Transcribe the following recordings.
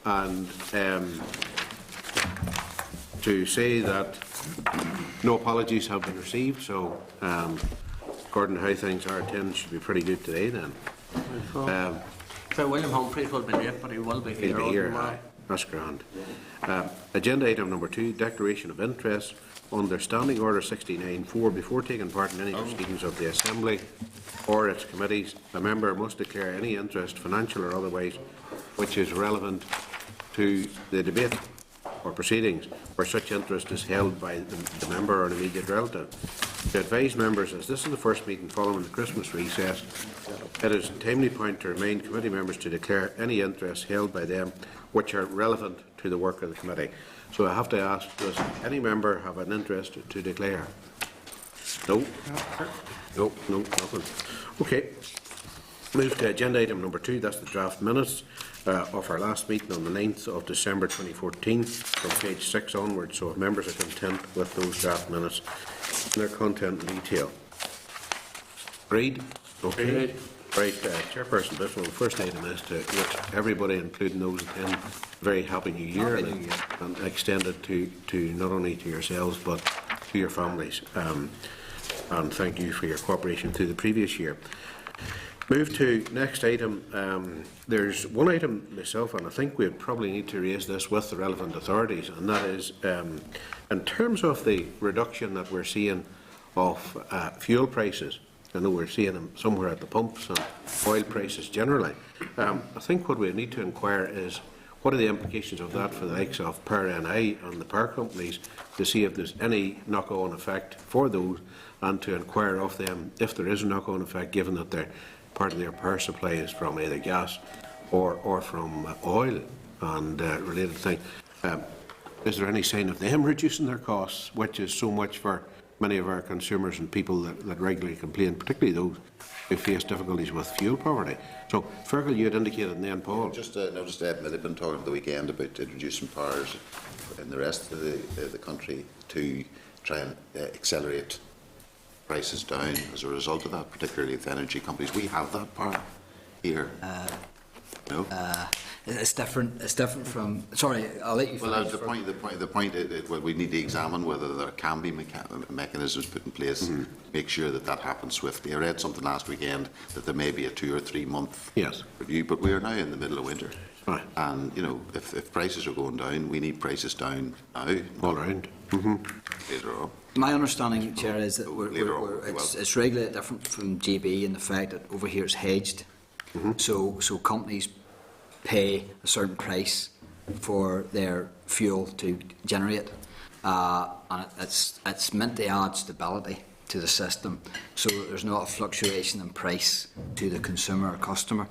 and to say that no apologies have been received, so according to how things are, attendance should be pretty good today then. Sir William Humphreys will be late, but he will be here. He'll be here, aye. That's grand. Agenda item number 2, declaration of interest under Standing Order 69.4. Before taking part in any proceedings of the Assembly or its committees, a member must declare any interest, financial or otherwise, which is relevant to the debate or proceedings where such interest is held by the member or an immediate relative. To advise members, as this is the first meeting following the Christmas recess, it is a timely point to remind committee members to declare any interests held by them which are relevant to the work of the committee. So I have to ask, does any member have an interest to declare? No? No, nothing. Okay. Move to agenda item number 2, that's the draft minutes of our last meeting on the 9th of December 2014 from page 6 onwards. So if members are content with those draft minutes and their content and detail. Agreed? Okay. Right, Chairperson Biswell, the first item is to wish everybody, including those attending, a very happy New Year, and extend it to not only to yourselves but to your families. And thank you for your cooperation through the previous year. Move to next item. There's one item myself, and I think we probably need to raise this with the relevant authorities, and that is in terms of the reduction that we're seeing of fuel prices. I know we're seeing them somewhere at the pumps and oil prices generally. I think what we need to inquire is what are the implications of that for the likes of Power NI and the power companies, to see if there's any knock-on effect for those, and to inquire of them if there is a knock-on effect, given that part of their power supply is from either gas or from oil and related things. Is there any sign of them reducing their costs, which is so much for many of our consumers and people that regularly complain, particularly those who face difficulties with fuel poverty? So, Fergal, you had indicated, and then Paul. Just noticed Ed Miliband talking at the weekend about introducing powers in the rest of the country to try and accelerate prices down as a result of that, particularly with energy companies. We have that power here. No. It's different. It's different from. Sorry, I'll let you. Well, the point. Well, we need to examine whether there can be mechanisms put in place to make sure that happens swiftly. I read something last weekend that there may be a 2 or 3 month review, but we are now in the middle of winter, and if prices are going down, we need prices down now, all around. Later on. My understanding, Chair, is that it's regulated different from GB in the fact that over here it's hedged. So companies pay a certain price for their fuel to generate, and it's meant to add stability to the system, so there's not a fluctuation in price to the consumer or customer.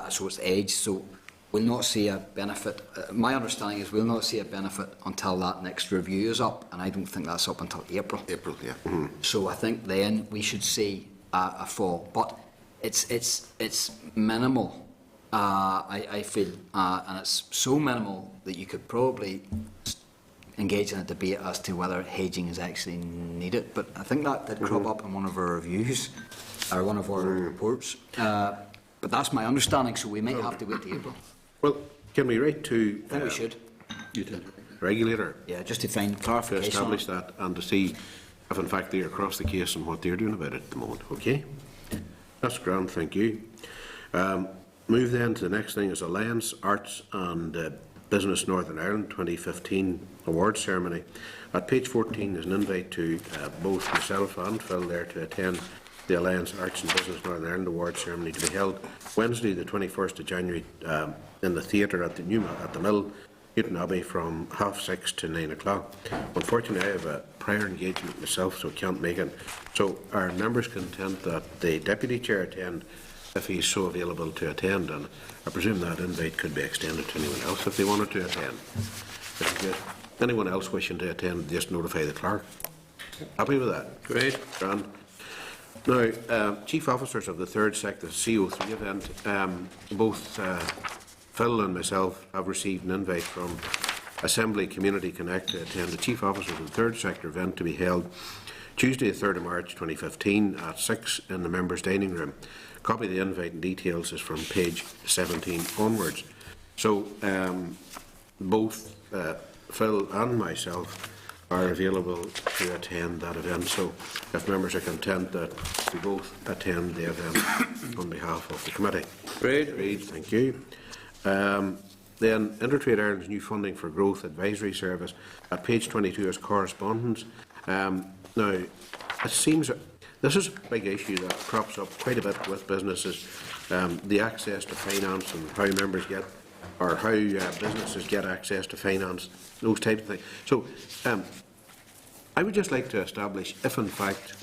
So it's hedged. So we'll not see a benefit. My understanding is we'll not see a benefit until that next review is up, and I don't think that's up until April. Yeah. So I think then we should see a fall, but it's minimal. I feel, and it's so minimal that you could probably engage in a debate as to whether hedging is actually needed. But I think that did crop up in one of our reviews, or one of our reports. But that's my understanding, so we might have to wait till April. Well, can we write to... I think we should. Regulator? Yeah, just to find clarification. To establish that and to see if in fact they're across the case and what they're doing about it at the moment. Okay? That's grand, thank you. Move then to the next thing is Alliance Arts and Business Northern Ireland 2015 Awards Ceremony. At page 14 is an invite to both myself and Phil there to attend the Alliance Arts and Business Northern Ireland Awards Ceremony, to be held Wednesday the 21st of January in the theatre at the Mill, Newton Abbey, from 6:30 to 9 o'clock. Unfortunately, I have a prior engagement myself, so can't make it. So are members content that the Deputy Chair attend if he's so available to attend? And I presume that invite could be extended to anyone else if they wanted to attend. If anyone else wishing to attend, just notify the clerk. Happy with that? Great. Grand. Now, Chief Officers of the third sector CO3 event, both Phil and myself have received an invite from Assembly Community Connect to attend the Chief Officers of the third sector event, to be held Tuesday the 3rd of March 2015 at 6 in the members' dining room. A copy of the invite and details is from page 17 onwards. So both Phil and myself are available to attend that event. So if members are content that we both attend the event on behalf of the committee. Great. Agreed, thank you. Then Intertrade Ireland's new funding for growth advisory service at page 22 is correspondence. Now, it seems this is a big issue that crops up quite a bit with businesses, the access to finance and how members get, or how businesses get access to finance, those types of things. So I would just like to establish if in fact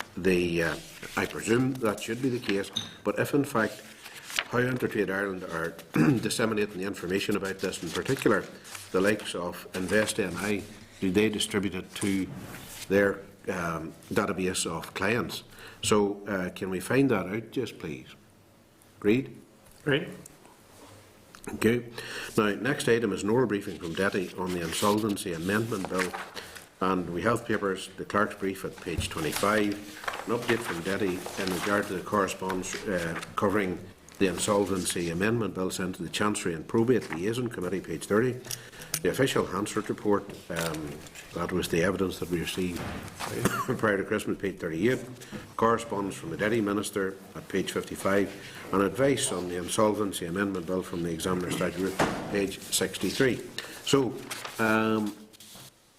I presume that should be the case, but if in fact how Intertrade Ireland are disseminating the information about this, in particular the likes of InvestNI, do they distribute it to their database of clients? So can we find that out, just please? Agreed? Great. Okay. Now, next item is an oral briefing from DETI on the Insolvency Amendment Bill. And we have papers, the clerk's brief at page 25, an update from DETI in regard to the correspondence covering the Insolvency Amendment Bill sent to the Chancery and Probate Liaison Committee, page 30. The official Hansard report, that was the evidence that we received prior to Christmas, page 38. Correspondence from the DETI Minister at page 55. And advice on the Insolvency Amendment Bill from the Examiner Statute, page 63. So,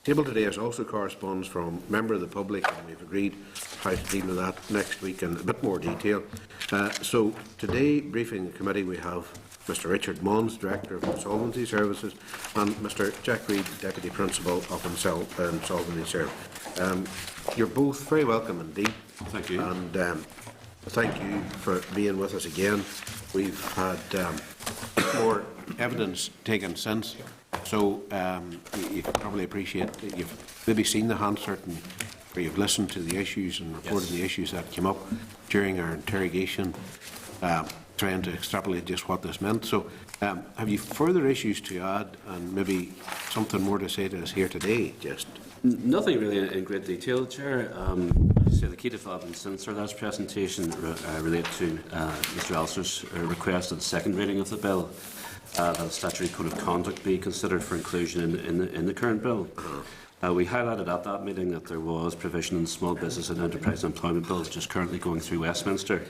table today is also correspondence from a member of the public, and we've agreed how to deal with that next week in a bit more detail. So today, briefing the committee, we have Mr Richard Mons, Director of Insolvency Services, and Mr Jack Reid, Deputy Principal of Insolvency Service. You're both very welcome indeed. Thank you. And thank you for being with us again. We've had more evidence taken since. So you can probably appreciate that you've maybe seen the Hansard and where you've listened to the issues and reported the issues that came up during our interrogation, trying to extrapolate just what this meant. So have you further issues to add and maybe something more to say to us here today? Just nothing really in great detail, Chair. So the key developments since our last presentation relate to Mr Alister's request at the second reading of the bill. That a statutory code of conduct be considered for inclusion in the current bill. We highlighted at that meeting that there was provision in the Small Business and Enterprise Employment Bill, which is currently going through Westminster,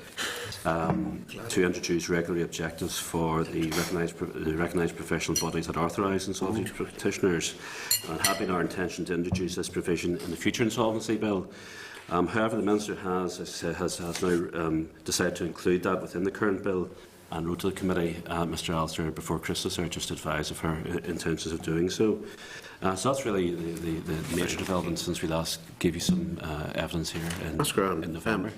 to introduce regulatory objectives for the recognised professional bodies that authorise insolvency practitioners. And it had been our intention to introduce this provision in the future insolvency bill. However, the Minister has now decided to include that within the current bill, and wrote to the committee, Mr Alister, before Christmas, just advised of her intentions of doing so. So that's really the major development since we last gave you some evidence here in November.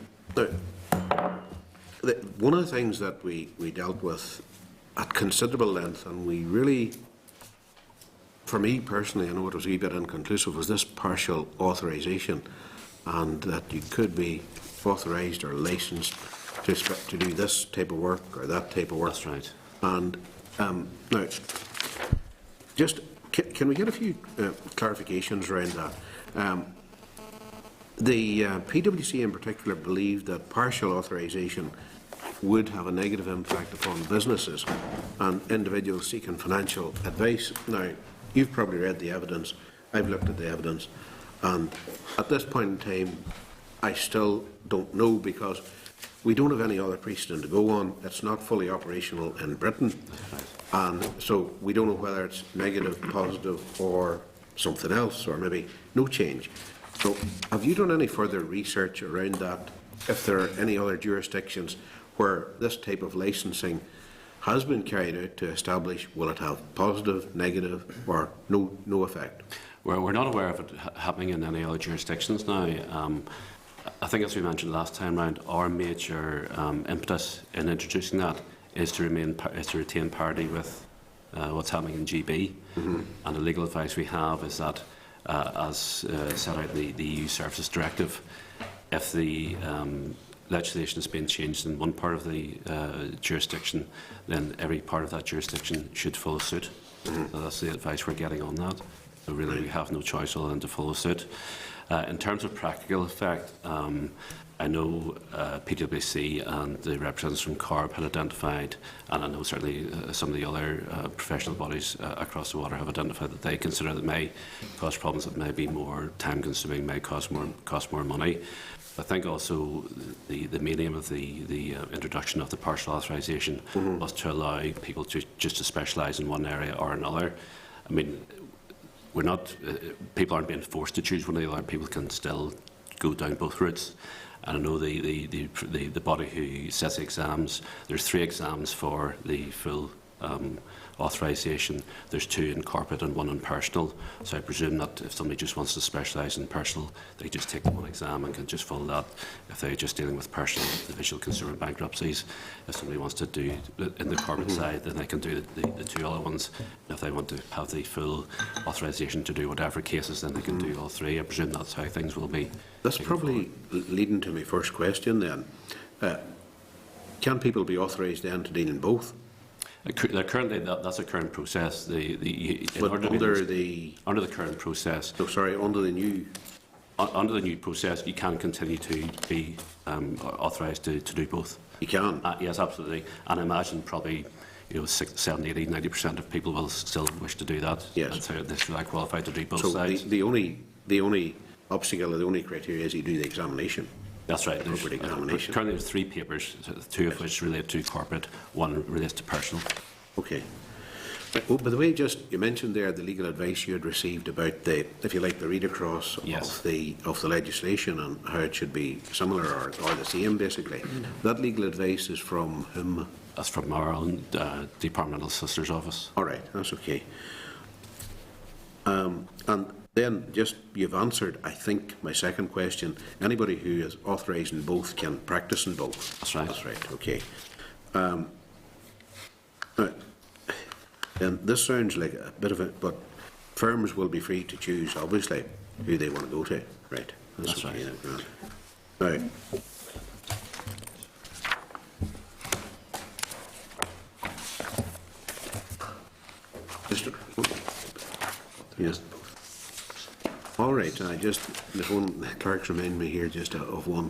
One of the things that we dealt with at considerable length, and we really, for me personally, I know it was a wee bit inconclusive, was this partial authorisation, and that you could be authorised or licensed to do this type of work or that type of work. That's right. And now, just can we get a few clarifications around that? The PwC in particular believed that partial authorisation would have a negative impact upon businesses and individuals seeking financial advice. Now, you've probably read the evidence, I've looked at the evidence, and at this point in time, I still don't know, because we don't have any other precedent to go on. It's not fully operational in Britain, and so we don't know whether it's negative, positive, or something else, or maybe no change. So have you done any further research around that, if there are any other jurisdictions where this type of licensing has been carried out to establish will it have positive, negative, or no effect? Well, we're not aware of it happening in any other jurisdictions now. I think, as we mentioned last time round, our major impetus in introducing that is to retain parity with what's happening in GB. And the legal advice we have is that, as set out in the EU Services Directive, if the legislation has been changed in one part of the jurisdiction, then every part of that jurisdiction should follow suit. So that's the advice we're getting on that. So really, we have no choice other than to follow suit. In terms of practical effect, I know PwC and the representatives from CARB had identified, and I know certainly some of the other professional bodies across the water have identified that they consider that may cause problems that may be more time-consuming, may cost more money. I think also the main aim of the introduction of the partial authorisation was to allow people to specialise in one area or another. I mean, we're not people aren't being forced to choose one or the other. People can still go down both routes. And I know the body who sets the exams, there's 3 exams for the full authorisation. There's 2 in corporate and 1 in personal. So I presume that if somebody just wants to specialise in personal, they just take the 1 exam and can just follow that. If they're just dealing with personal, the visual consumer bankruptcies, if somebody wants to do in the corporate side, then they can do the 2 other ones. And if they want to have the full authorisation to do whatever cases, then they can do all 3. I presume that's how things will be. That's probably leading to my first question then. Can people be authorised then to deal in both? Currently, that's a current process. Under the current process. No, sorry, under the new. Under the new process, you can continue to be authorised to do both. You can. Yes, absolutely. And I imagine probably 70, 80, 90% of people will still wish to do that. Yes. And so they're qualified to do both so sides. The only obstacle or the only criteria is you do the examination. That's right. Examination. Currently, there's 3 papers, 2 of which relate to corporate, 1 relates to personal. Okay. Oh, by the way, you mentioned there the legal advice you had received about the, if you like, the read across of the legislation and how it should be similar or the same, basically. That legal advice is from whom? That's from our own Departmental Solicitor's Office. All right, that's okay. And then you've answered, I think, my second question. Anybody who is authorised in both can practice in both. That's right. That's right, okay. And this sounds like a bit of a, but firms will be free to choose, obviously, who they want to go to. Right. That's okay, right. Now, yes. All right, the clerks remind me here just of one,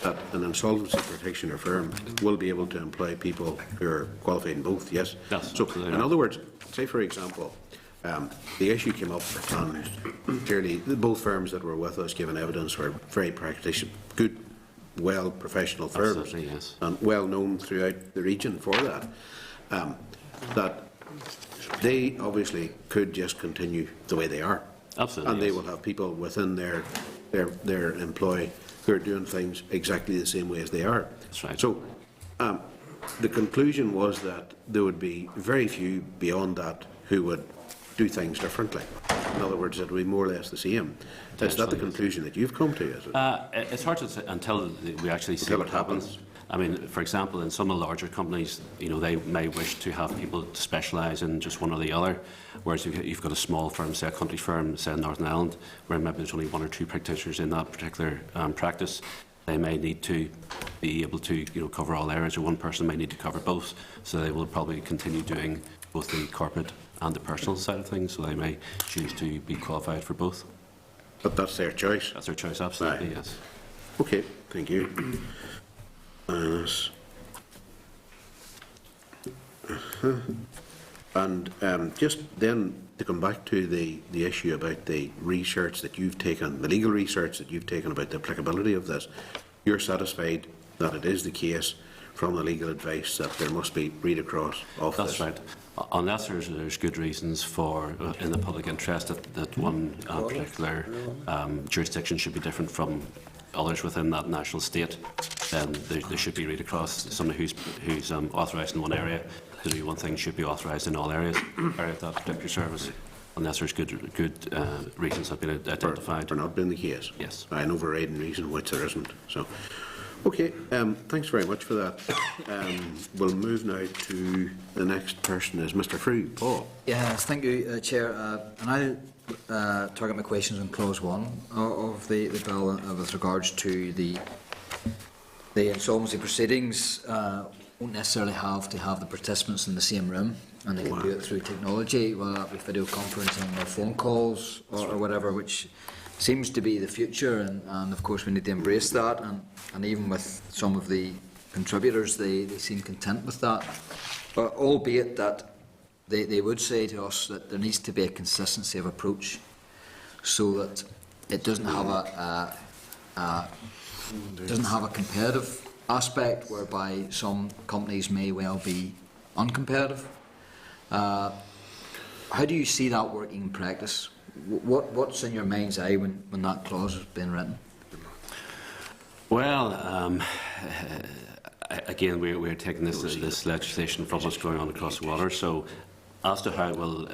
that an insolvency practitioner firm will be able to employ people who are qualified in both, yes? Yes, so, absolutely. In other words, say for example, the issue came up and clearly both firms that were with us giving evidence were very good, well professional firms. Absolutely, yes. And well known throughout the region for that. That they obviously could just continue the way they are. Absolutely. And they will have people within their employ who are doing things exactly the same way as they are. That's right. So the conclusion was that there would be very few beyond that who would do things differently. In other words, it would be more or less the same. Is that the conclusion that you've come to? Is it? It's hard to say until we actually see what happens. I mean, for example, in some of the larger companies, they may wish to have people specialise in just one or the other, whereas you've got a small firm, say a country firm, say in Northern Ireland, where maybe there's only 1 or 2 practitioners in that particular practice. They may need to be able to cover all areas, or one person may need to cover both, so they will probably continue doing both the corporate and the personal side of things, so they may choose to be qualified for both. But that's their choice. That's their choice, absolutely, Right. yes. Okay, thank you. And just then to come back to the issue about the research that you've taken, the legal research that you've taken about the applicability of this, you're satisfied that it is the case from the legal advice that there must be read across of That's this? right. Unless there's good reasons for, in the public interest, that one particular jurisdiction should be different from others within that national state, then there should be read across. Somebody who's authorised in one area to do one thing should be authorised in all areas of that particular service, unless there's good reasons have been identified. For not being the case? Yes. An overriding reason which there isn't. So, okay, thanks very much for that. We'll move now to the next person is Mr. Frew. Paul. Yes, thank you, Chair. And I'll target my questions on Clause 1 of the bill with regards to the insolvency proceedings. Won't necessarily have to have the participants in the same room, and they can do it through technology, whether that be video conferencing or phone calls or whatever, which seems to be the future, and of course we need to embrace that, and even with some of the contributors, they seem content with that, but albeit that they would say to us that there needs to be a consistency of approach so that it doesn't have a competitive aspect whereby some companies may well be uncompetitive. How do you see that working in practice? What's in your mind's eye when that clause has been written? Well, again, we're taking this legislation from what's going on across the water. So, as to how it will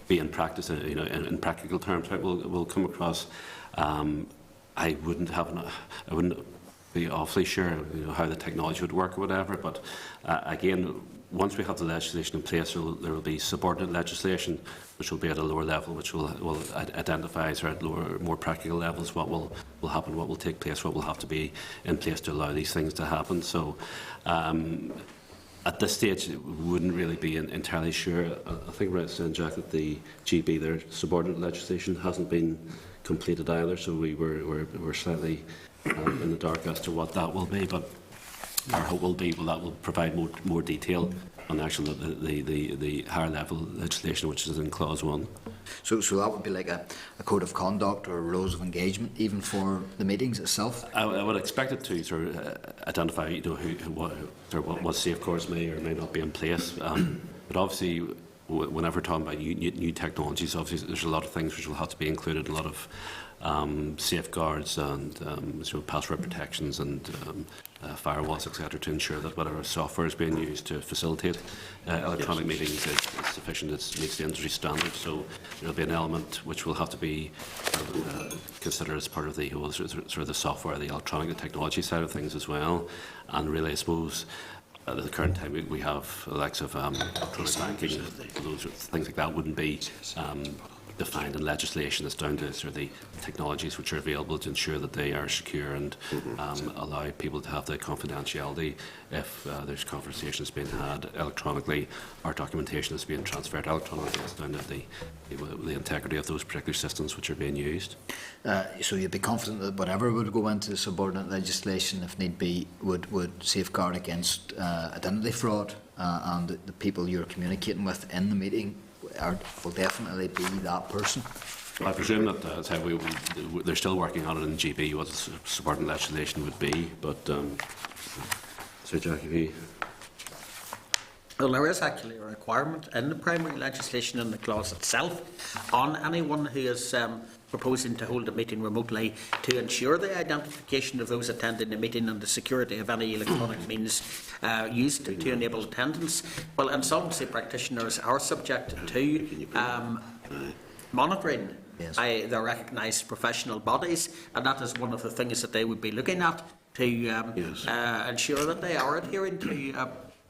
be in practice, in practical terms, how it will come across, I wouldn't be awfully sure, how the technology would work or whatever. But again, once we have the legislation in place, there will be subordinate legislation, which will be at a lower level, which will identify at more practical levels what will happen, what will take place, what will have to be in place to allow these things to happen. So, at this stage, we wouldn't really be entirely sure. I think we're saying, Jack, that the GB, their subordinate legislation, hasn't been completed either. So we're slightly in the dark as to what that will be. But our hope will be that will provide more detail on actually the higher level legislation, which is in clause 1. So that would be like a code of conduct or rules of engagement, even for the meetings itself. I would expect it to sort of identify, what safeguards may or may not be in place. But obviously, whenever we're talking about new technologies, obviously there's a lot of things which will have to be included, a lot of safeguards and password protections and firewalls, etc., to ensure that whatever software is being used to facilitate electronic meetings is sufficient, it meets the industry standards. So there will be an element which will have to be considered as part of the whole sort of the software, the electronic, the technology side of things as well. And really, I suppose, at the current time, we have the likes of electronic banking, those things like that wouldn't be defined in legislation. It's down to sort of the technologies which are available to ensure that they are secure and allow people to have the confidentiality if there's conversations being had electronically or documentation is being transferred electronically. It's down to the integrity of those particular systems which are being used. So you'd be confident that whatever would go into subordinate legislation, if need be, would safeguard against identity fraud, and the people you're communicating with in the meeting will definitely be that person. I presume that that's how they're still working on it in GB, what the subordinate legislation would be, but Sir Jackie. Well, there is actually a requirement in the primary legislation in the clause itself on anyone who is proposing to hold a meeting remotely to ensure the identification of those attending the meeting and the security of any electronic means used to enable attendance. Well, insolvency practitioners are subject to monitoring by the recognised professional bodies, and that is one of the things that they would be looking at to ensure that they are adhering to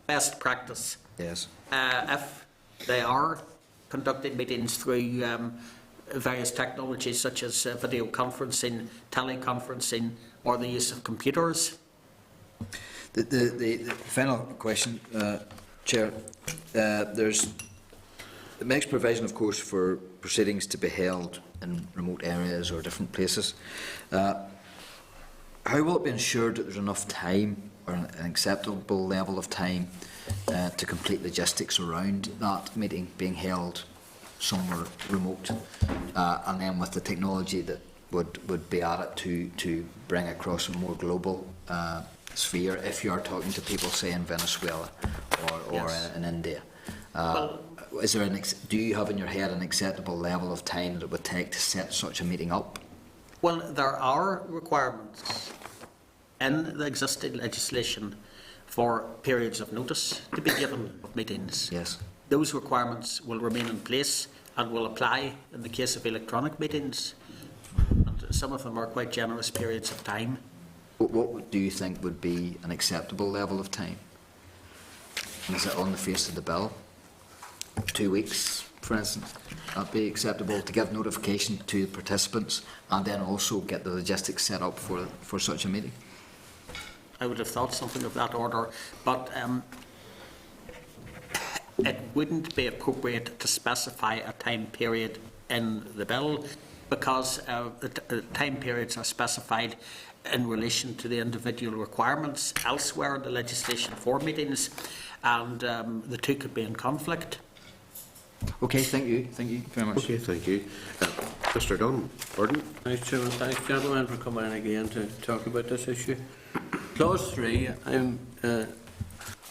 best practice. Yes. If they are conducting meetings through various technologies such as video conferencing, teleconferencing, or the use of computers. The final question, Chair. It makes provision, of course, for proceedings to be held in remote areas or different places. How will it be ensured that there's enough time or an acceptable level of time to complete logistics around that meeting being held somewhere remote, and then with the technology that would be added to bring across a more global sphere, if you are talking to people, say, in Venezuela or in India? Is there do you have in your head an acceptable level of time that it would take to set such a meeting up? Well, there are requirements in the existing legislation for periods of notice to be given of meetings. Yes. Those requirements will remain in place and will apply in the case of electronic meetings. And some of them are quite generous periods of time. What do you think would be an acceptable level of time? Is it on the face of the bill? 2 weeks, for instance? That'd be acceptable to give notification to the participants and then also get the logistics set up for such a meeting? I would have thought something of that order, but it wouldn't be appropriate to specify a time period in the bill. because the time periods are specified in relation to the individual requirements elsewhere in the legislation for meetings, and the two could be in conflict. Okay, thank you very much. Okay, thank you. Mr Dunn, Gordon? Thanks, Chairman. Thanks, gentlemen, for coming in again to talk about this issue. Clause 3, I'm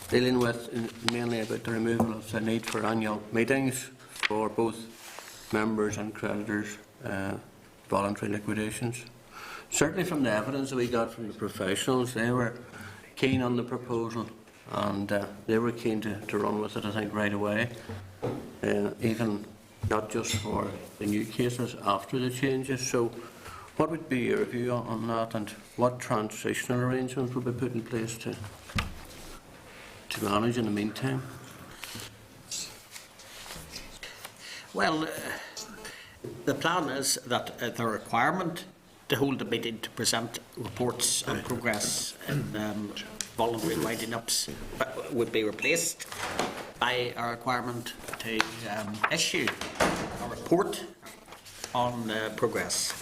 dealing with mainly about the removal of the need for annual meetings for both members and creditors, voluntary liquidations. Certainly from the evidence that we got from the professionals, they were keen on the proposal, and they were keen to run with it, I think, right away, even not just for the new cases after the changes. So what would be your view on that, and what transitional arrangements will be put in place to manage in the meantime? Well, the plan is that the requirement to hold a meeting to present reports on progress in voluntary winding ups would be replaced by a requirement to issue a report on progress.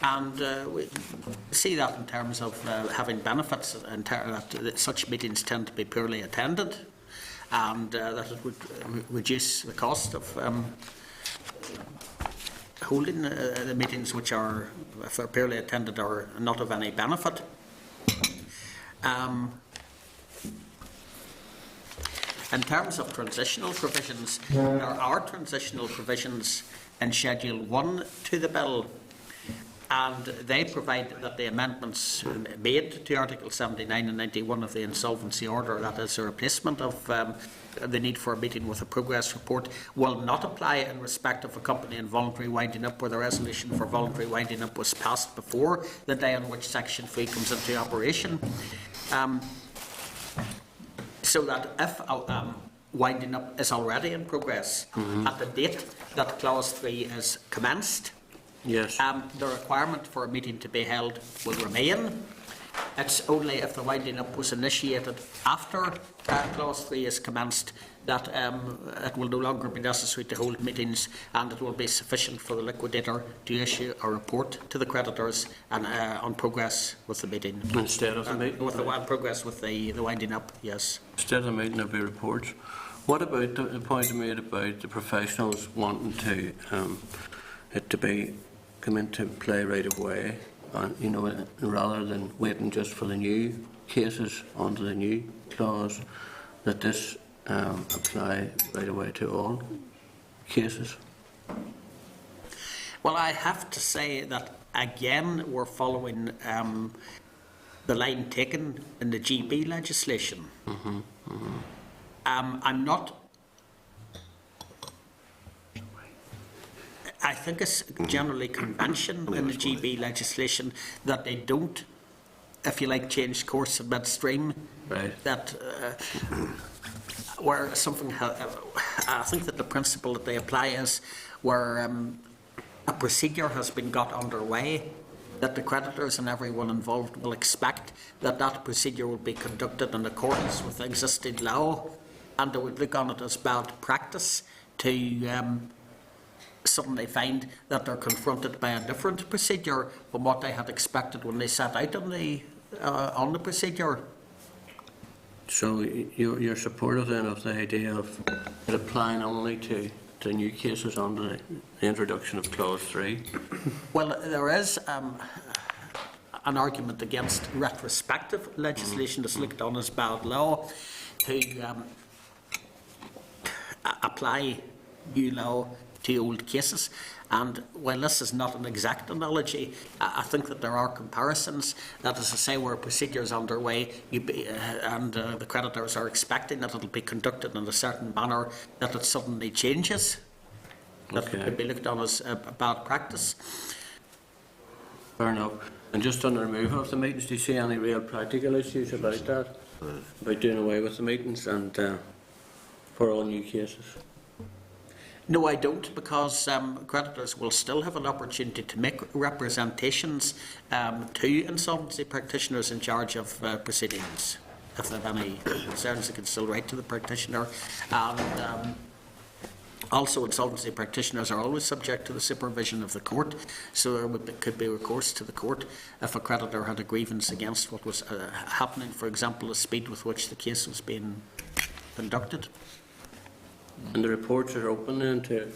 And we see that in terms of having benefits, that such meetings tend to be poorly attended, and that it would reduce the cost of holding the meetings, which are, if they're poorly attended, are not of any benefit. In terms of transitional provisions, there are transitional provisions in Schedule 1 to the bill, and they provide that the amendments made to Article 79 and 91 of the Insolvency Order, that is a replacement of the need for a meeting with a progress report, will not apply in respect of a company in voluntary winding up where the resolution for voluntary winding up was passed before the day on which Section 3 comes into operation. So that if winding up is already in progress at the date that Clause 3 is commenced, Yes. the requirement for a meeting to be held will remain. It's only if the winding up was initiated after Clause 3 is commenced that it will no longer be necessary to hold meetings, and it will be sufficient for the liquidator to issue a report to the creditors and on progress with the meeting. Instead of the meeting? With the progress with the winding up, yes. Instead of the meeting, there'll be reports. What about the point you made about the professionals wanting to it to come into play right away, you know, rather than waiting just for the new cases onto the new clause, that this apply right away to all cases? Well, I have to say that again we're following the line taken in the GB legislation. I'm not. I think it's generally convention in the GB legislation that they don't, if you like, change course midstream. Right. That where something, I think that the principle that they apply is where a procedure has been got underway, that the creditors and everyone involved will expect that that procedure will be conducted in accordance with existing law, and they would look on it as bad practice to suddenly find that they're confronted by a different procedure from what they had expected when they set out on the procedure. So you're supportive then of the idea of it applying only to new cases under the introduction of Clause 3? Well, there is an argument against retrospective legislation that's looked on as bad law to apply new law to old cases. And while this is not an exact analogy, I think that there are comparisons. That is to say, where a procedure is underway and the creditors are expecting that it will be conducted in a certain manner, that it suddenly changes. That could be looked on as a bad practice. Fair enough. And just on the removal of the meetings, do you see any real practical issues about that? About doing away with the meetings and for all new cases? No, I don't, because creditors will still have an opportunity to make representations to insolvency practitioners in charge of proceedings. If they have any concerns, they can still write to the practitioner. And Also, insolvency practitioners are always subject to the supervision of the court, so there could be recourse to the court if a creditor had a grievance against what was happening, for example, the speed with which the case was being conducted. And the reports are open then to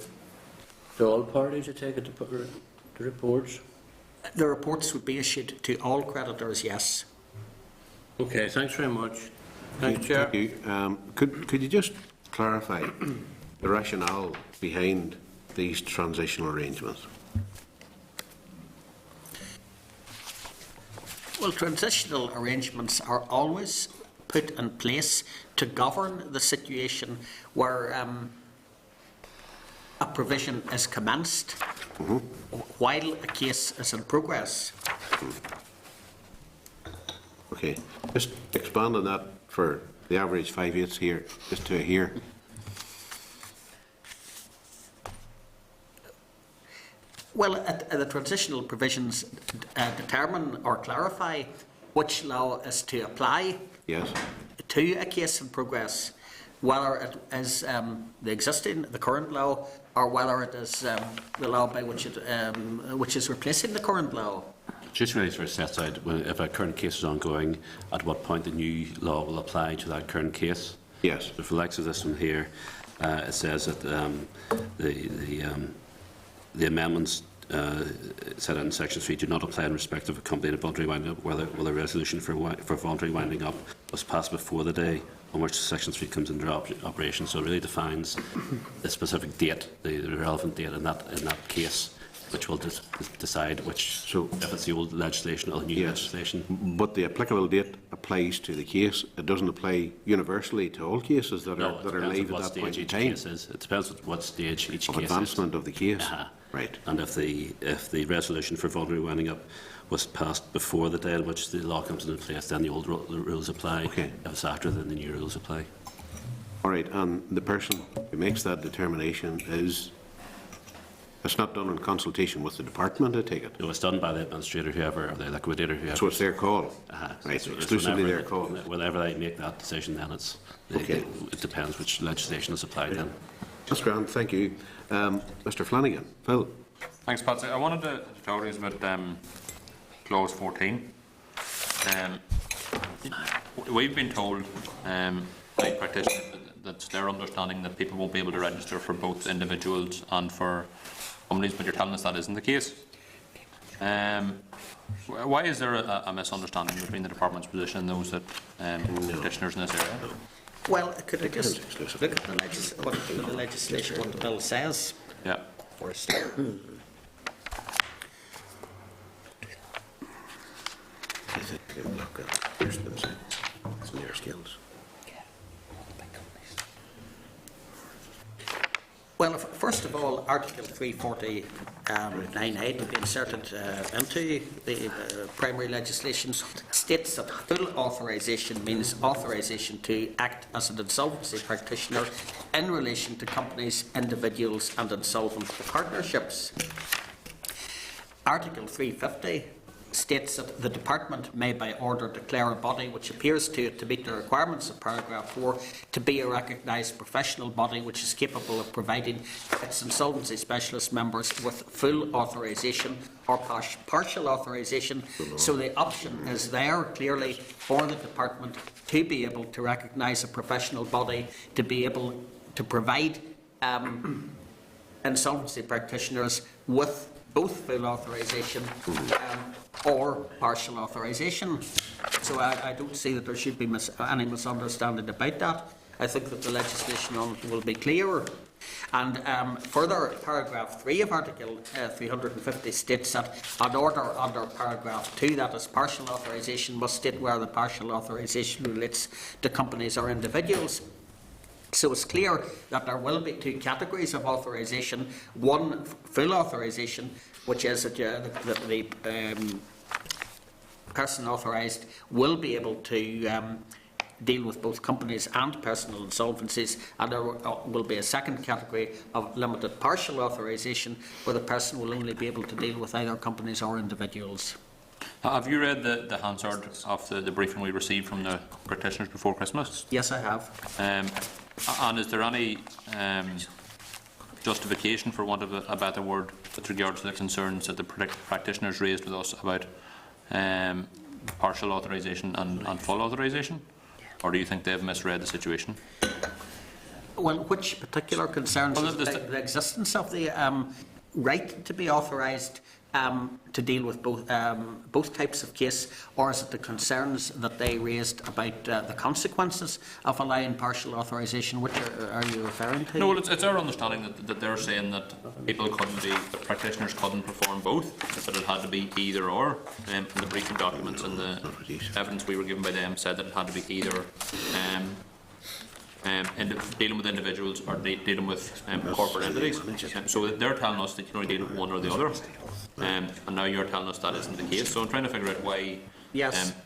all parties, I take it, to put the reports? The reports would be issued to all creditors, yes. Okay, thanks very much. Thanks, Chair. Thank you. Could you just clarify the rationale behind these transitional arrangements? Well, transitional arrangements are always put in place to govern the situation where a provision is commenced while a case is in progress. Okay, just expand on that for the average 5/8 here, just to hear. Well, the transitional provisions determine or clarify which law is to apply Yes. to a case in progress, whether it is the current law, or whether it is the law by which is replacing the current law. Just really sort of sets out if a current case is ongoing, at what point the new law will apply to that current case. Yes. So for the likes of this one here, it says that the amendments set out in Section 3 do not apply in respect of a company in a voluntary winding up, whether a resolution for voluntary winding up was passed before the day on which Section 3 comes into operation. So it really defines the specific date, the relevant date in that case, which will decide which, So, if it's the old legislation or the new legislation. But the applicable date applies to the case. It doesn't apply universally to all cases that are live at that point in time. It depends on what stage each Of case advancement is. of the case. Right. And if the resolution for voluntary winding up was passed before the day in which the law comes into place, then the old rules apply. Okay. If it's after, then the new rules apply. All right, and the person who makes that determination it's not done in consultation with the department, I take it? It was done by the administrator, whoever, or the liquidator, whoever. So it's their call? Right, So it's exclusively whenever their call? Whenever they make that decision, then Okay. it depends which legislation is applied then. That's grand, thank you. Mr Flanagan, Phil. Thanks, Patsy. I wanted to talk to you about clause 14. We've been told by practitioners that's their understanding that people won't be able to register for both individuals and for companies, but you're telling us that isn't the case. Why is there a misunderstanding between the department's position and those that practitioners in this area? Well, could I just look at what the legislation, what the bill says? Yeah. First. I think we can look at their skills. Well, first of all, Article 349A to be inserted into the primary legislation states that full authorisation means authorisation to act as an insolvency practitioner in relation to companies, individuals and insolvent partnerships. Article 350 states that the Department may by order declare a body which appears to it to meet the requirements of paragraph 4 to be a recognised professional body which is capable of providing its insolvency specialist members with full authorisation or partial authorisation. So the option is there clearly for the Department to be able to recognise a professional body, to be able to provide insolvency practitioners with both full authorisation or partial authorisation. So I don't see that there should be any misunderstanding about that. I think that the legislation on it will be clear. And further, paragraph 3 of Article 350 states that an order under paragraph 2, that is partial authorisation, must state where the partial authorisation relates to companies or individuals. So it's clear that there will be two categories of authorisation. One, full authorisation, which is that the person authorised will be able to deal with both companies and personal insolvencies, and there will be a second category of limited partial authorisation where the person will only be able to deal with either companies or individuals. Have you read the Hansard of the briefing we received from the practitioners before Christmas? Yes, I have. And is there any justification, for want of a better word, with regard to the concerns that the practitioners raised with us about partial authorisation and full authorisation? Or do you think they've misread the situation? Well, which particular concerns? Well, the existence of the right to be authorised to deal with both types of case, or is it the concerns that they raised about the consequences of allowing partial authorisation? Which are you referring to? No, well, it's our understanding that they're saying that people couldn't be, the practitioners couldn't perform both, that it had to be either or. And the briefing documents and the evidence we were given by them said that it had to be either dealing with individuals or dealing with corporate entities. So they're telling us that you can only deal with one or the other. And now you're telling us that isn't the case. So I'm trying to figure out why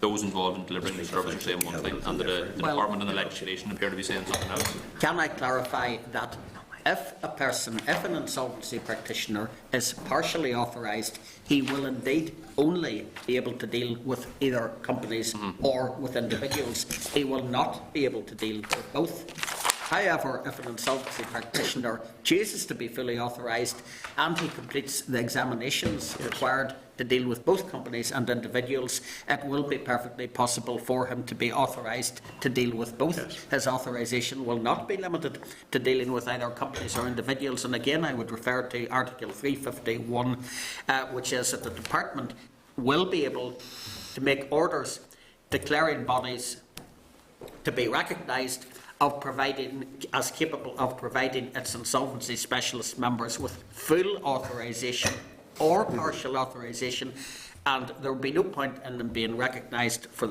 those involved in delivering the service are saying one thing and the department and the legislation appear to be saying something else. Can I clarify that if an insolvency practitioner is partially authorised, he will indeed only be able to deal with either companies or with individuals. He will not be able to deal with both. However, if an insolvency practitioner chooses to be fully authorised and he completes the examinations required to deal with both companies and individuals, it will be perfectly possible for him to be authorised to deal with both. Yes. His authorisation will not be limited to dealing with either companies or individuals. And again, I would refer to Article 351, which is that the Department will be able to make orders declaring bodies to be recognised as capable of providing its insolvency specialist members with full authorisation or partial authorisation, and there will be no point in them being recognised for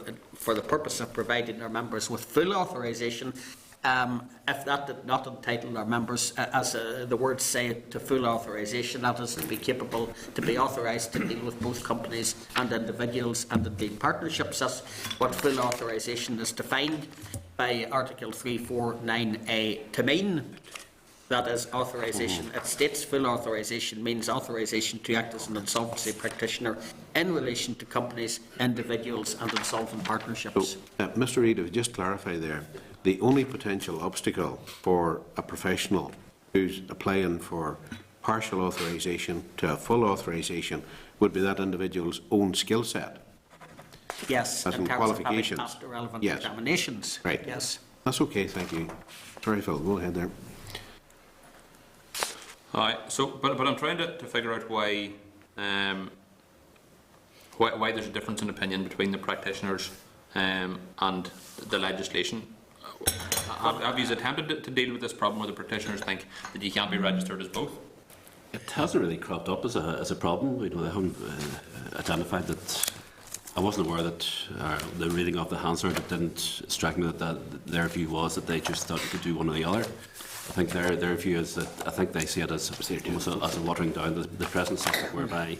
the purpose of providing their members with full authorisation if that did not entitle their members, as the words say, to full authorisation, that is, to be capable to be authorised to deal with both companies and individuals and indeed partnerships. That's what full authorisation is defined by Article 349A to mean. That is authorisation. It states full authorisation means authorisation to act as an insolvency practitioner in relation to companies, individuals and insolvent partnerships. So, Mr. Reid, if you just clarify there, the only potential obstacle for a professional who's applying for partial authorisation to a full authorisation would be that individual's own skill set. Yes, as in terms qualifications. Of having passed the relevant Yes. examinations. Right. Yes. That's okay, thank you. Sorry, Phil, go ahead there. So, but I'm trying to figure out why there's a difference in opinion between the practitioners and the legislation. Have you attempted to deal with this problem where the practitioners think that you can't be registered as both? It hasn't really cropped up as a problem. You know, they haven't identified that. I wasn't aware that the reading of the Hansard, it didn't strike me that their view was that they just thought you could do one or the other. I think their view is that I think they see it as a watering down the present system whereby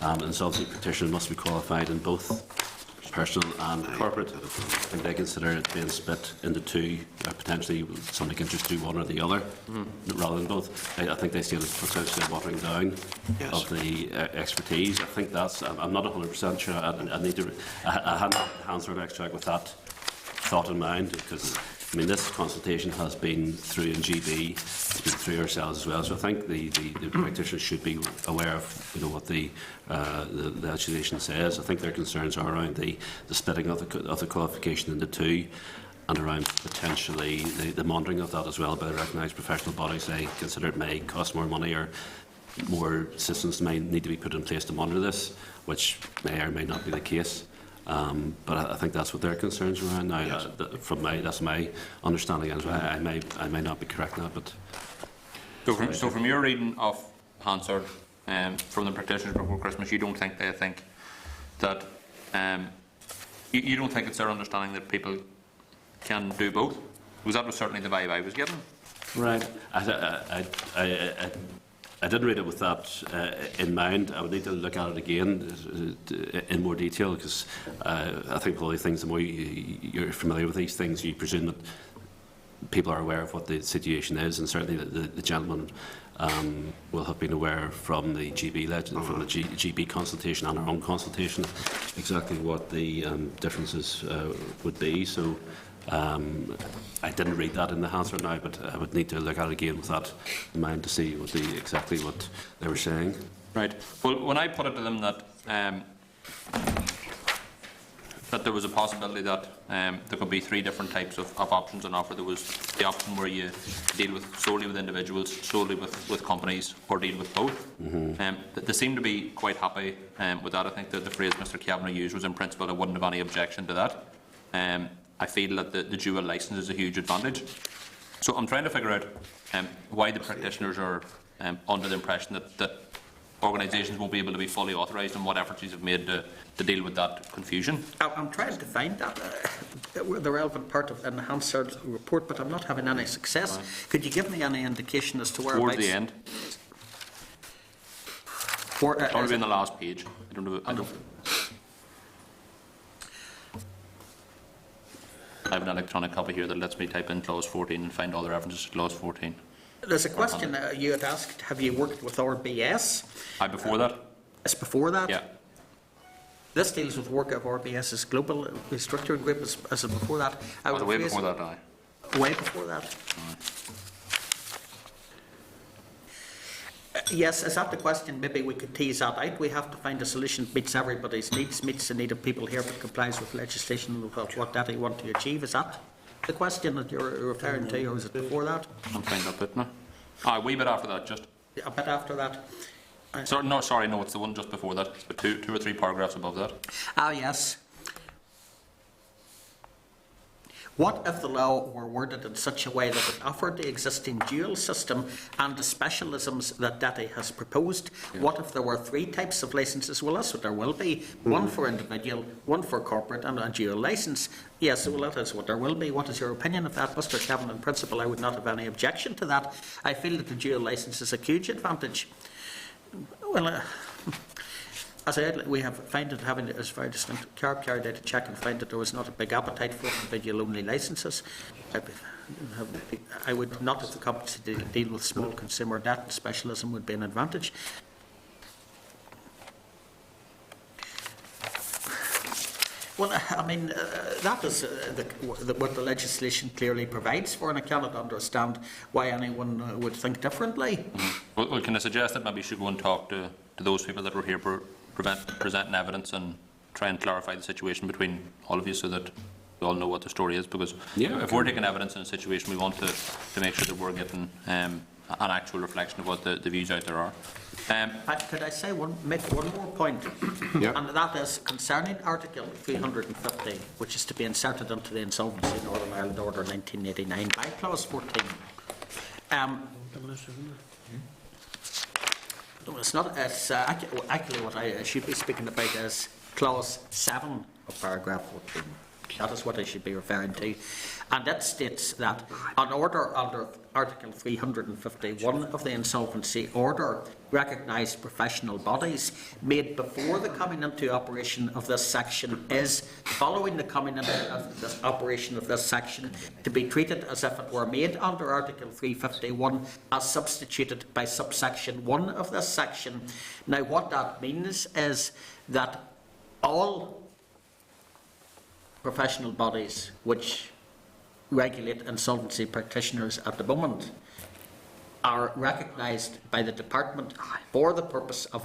an insolvency practitioner must be qualified in both personal and corporate. I think they consider it being split into two. Potentially somebody can just do one or the other rather than both. I think they see it as potentially a watering down of the expertise. I think that's. I'm not 100% sure. I had Hansard extract with that thought in mind, because I mean this consultation has been through in GB, it's been through ourselves as well. So I think the practitioners should be aware of what the legislation says. I think their concerns are around the splitting of the qualification into two, and around potentially the monitoring of that as well by the recognised professional bodies. They consider it may cost more money, or more systems may need to be put in place to monitor this, which may or may not be the case. But I think that's what their concerns are around now. That's my understanding as well. I may not be correct now, but so from your reading of Hansard from the practitioners before Christmas, you don't think they think that you don't think it's their understanding that people can do both? Was that certainly the vibe I was getting? Right. I didn't read it with that in mind. I would need to look at it again in more detail, because I think all these things, the more you're familiar with these things, you presume that people are aware of what the situation is, and certainly the gentleman will have been aware from the GB from the GB consultation and our own consultation exactly what the differences would be. So I didn't read that in the Hansard now, but I would need to look at it again with that in mind to see exactly what they were saying. Right. Well, when I put it to them that that there was a possibility that there could be 3 different types of options on offer. There was the option where you deal solely with individuals, solely with companies, or deal with both. They seem to be quite happy with that. I think that the phrase Mr Kavanagh used was, in principle, I wouldn't have any objection to that. I feel that the dual licence is a huge advantage. So I'm trying to figure out why the practitioners are under the impression that organisations won't be able to be fully authorised, and what efforts you have made to deal with that confusion. I'm trying to find that the relevant part of the Hansard report, but I'm not having any success. Could you give me any indication as to where? Towards the end. Probably in the last page. I don't know. I have an electronic copy here that lets me type in clause 14 and find all the references to clause 14. There's a question you had asked, have you worked with RBS? Before that? It's before that? Yeah. This deals with work of RBS's global restructuring group. Is it before that? Way before that, aye. Way before that? Yes, is that the question? Maybe we could tease that out. We have to find a solution that meets everybody's needs, meets the need of people here, but complies with legislation of what that they want to achieve. Is that the question that you're referring to, or is it before that? I'll find that bit now. A wee bit after that, just. A bit after that. No, it's the one just before that. It's about 2 or 3 paragraphs above that. Ah, yes. What if the law were worded in such a way that it offered the existing dual system and the specialisms that DETI has proposed? Yeah. What if there were 3 types of licences? Well, that's what there will be. One for individual, one for corporate, and a dual licence. Yes, well, that is what there will be. What is your opinion of that, Mr Kavanagh? In principle, I would not have any objection to that. I feel that the dual licence is a huge advantage. Well, as I said, we have found it having it as very distinct. CARB carried out a check and found that there was not a big appetite for individual-only licences. I would not have the competency to deal with small consumer debt, and specialism would be an advantage. Well, I mean, that is what the legislation clearly provides for, and I cannot understand why anyone would think differently. Well, can I suggest that maybe you should go and talk to those people that were here presenting evidence and try and clarify the situation between all of you so that we all know what the story is? Because if we're taking evidence in a situation, we want to make sure that we're getting an actual reflection of what the views out there are. Could I make one more point? Yep. And that is concerning Article 350, which is to be inserted into the Insolvency Northern Ireland Order 1989 by Clause 14. It's not. It's actually what I should be speaking about is Clause 7 of Paragraph 14. That is what I should be referring to. And it states that an order under Article 351 of the Insolvency Order recognised professional bodies made before the coming into operation of this section is, following the coming into this operation of this section, to be treated as if it were made under Article 351 as substituted by subsection 1 of this section. Now, what that means is that all professional bodies which regulate insolvency practitioners at the moment are recognised by the Department for the purpose of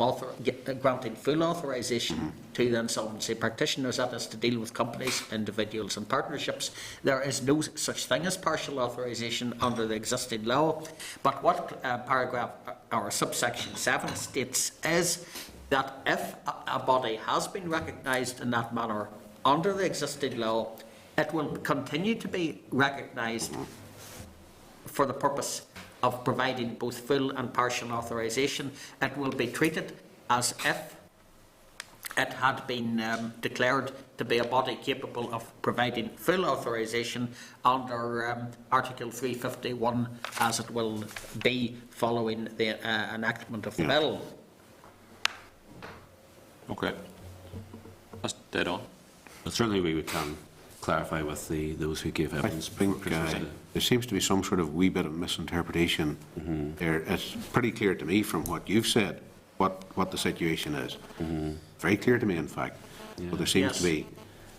granting full authorisation to the insolvency practitioners, that is to deal with companies, individuals and partnerships. There is no such thing as partial authorisation under the existing law, but what paragraph or subsection 7 states is that if a body has been recognised in that manner under the existing law, it will continue to be recognised for the purpose of providing both full and partial authorisation. It will be treated as if it had been declared to be a body capable of providing full authorisation under Article 351, as it will be following the enactment of the bill. Okay. That's dead on. But certainly we can clarify with those who gave evidence. I think there seems to be some sort of wee bit of misinterpretation there. It's pretty clear to me from what you've said what the situation is. Very clear to me, in fact. But there seems to be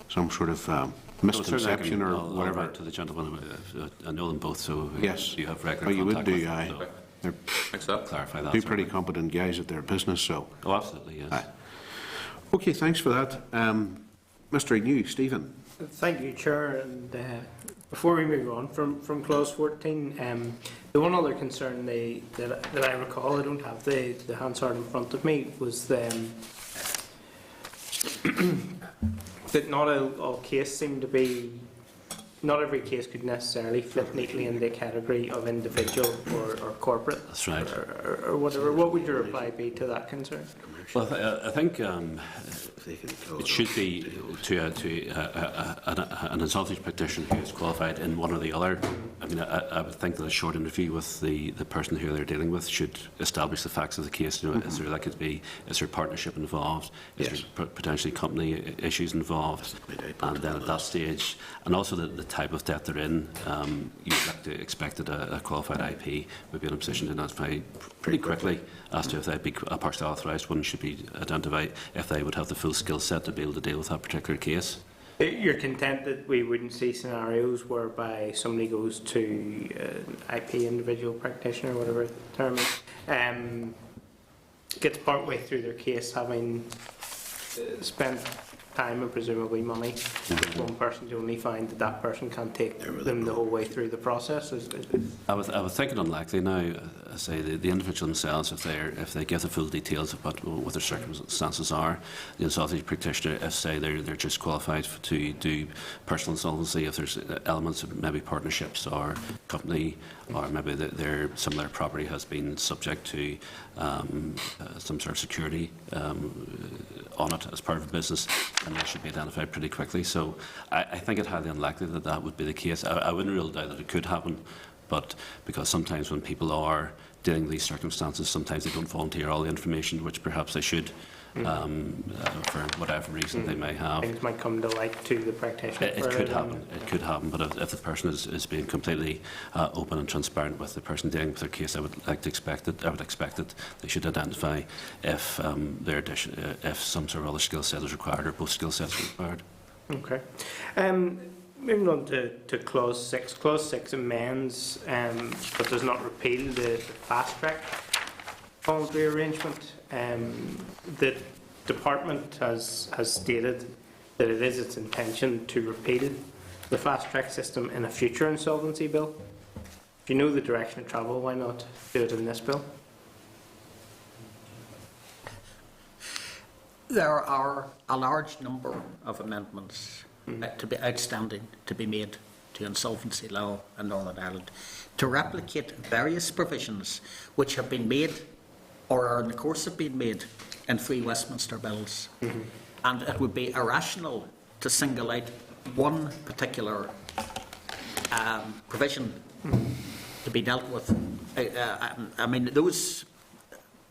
some sort of misconception or I'll whatever. write to the gentleman. I know them both, so Yes. you have regular Oh, you would contact do, with them, aye. so They're Thanks for that. clarify that. two pretty competent guys at their business, so. Oh, absolutely, yes. Aye. Okay, thanks for that. Mr. Agnew, Stephen. Thank you, Chair. And before we move on from clause 14, the one other concern that I recall, I don't have the Hansard in front of me, was that not all cases seem to be. Not every case could necessarily fit neatly in the category of individual or corporate. That's right. Or whatever. What would your reply be to that concern? Well, I think it should be to an insolvency practitioner who is qualified in one or the other. I mean, I would think that a short interview with the person who they're dealing with should establish the facts of the case. You know, is there partnership involved? Is there potentially company issues involved? And then at that stage, and also the type of debt they're in, you'd like to expect that a qualified IP would be in a position to identify pretty quickly as to if they'd be a partially authorised one should be identified, if they would have the full skill set to be able to deal with that particular case. You're content that we wouldn't see scenarios whereby somebody goes to IP individual practitioner, whatever the term is, gets part way through their case having spent time and presumably money with one person to only find that person can't take them the whole way through the process? I would think it unlikely now. I say the individual themselves, if they give the full details of what their circumstances are, the insolvency practitioner, if say they're just qualified to do personal insolvency, if there's elements of maybe partnerships or company, or maybe some of their property has been subject to some sort of security on it as part of a business, and they should be identified pretty quickly. So I think it highly unlikely that would be the case. I wouldn't rule out that it could happen, but because sometimes when people are dealing with these circumstances, sometimes they don't volunteer all the information, which perhaps they should, for whatever reason they may have. Things might come to light to the practitioner. It could happen. It could happen. But if the person is being completely open and transparent with the person dealing with their case, I would expect that they should identify if if some sort of other skill set is required or both skill sets are required. Okay. Moving on to clause 6. Clause 6 amends but does not repeal the fast track voluntary arrangement. The department has stated that it is its intention to repeal the fast track system in a future insolvency bill. If you know the direction of travel, why not do it in this bill? There are a large number of amendments to be outstanding to be made to insolvency law in Northern Ireland to replicate various provisions which have been made or are in the course of being made in 3 Westminster bills. And it would be irrational to single out one particular provision to be dealt with. I mean, those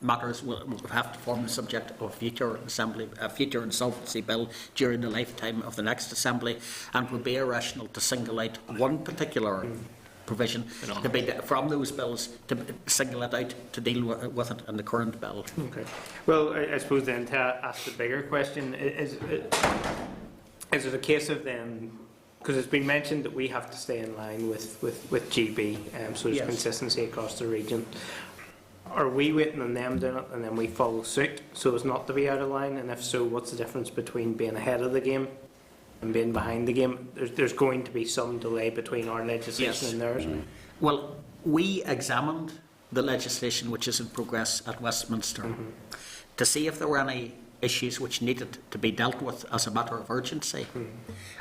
matters will have to form the subject of a future insolvency bill during the lifetime of the next assembly, and would be irrational to single out one particular provision to be from those bills, to single it out to deal with it in the current bill. Okay. Well, I suppose then to ask the bigger question, is it a case of then, because it's been mentioned that we have to stay in line with GB, so there's consistency across the region. Are we waiting on them doing it and then we follow suit so as not to be out of line? And if so, what's the difference between being ahead of the game and being behind the game? There's going to be some delay between our legislation and theirs. Well, we examined the legislation which is in progress at Westminster to see if there were any issues which needed to be dealt with as a matter of urgency.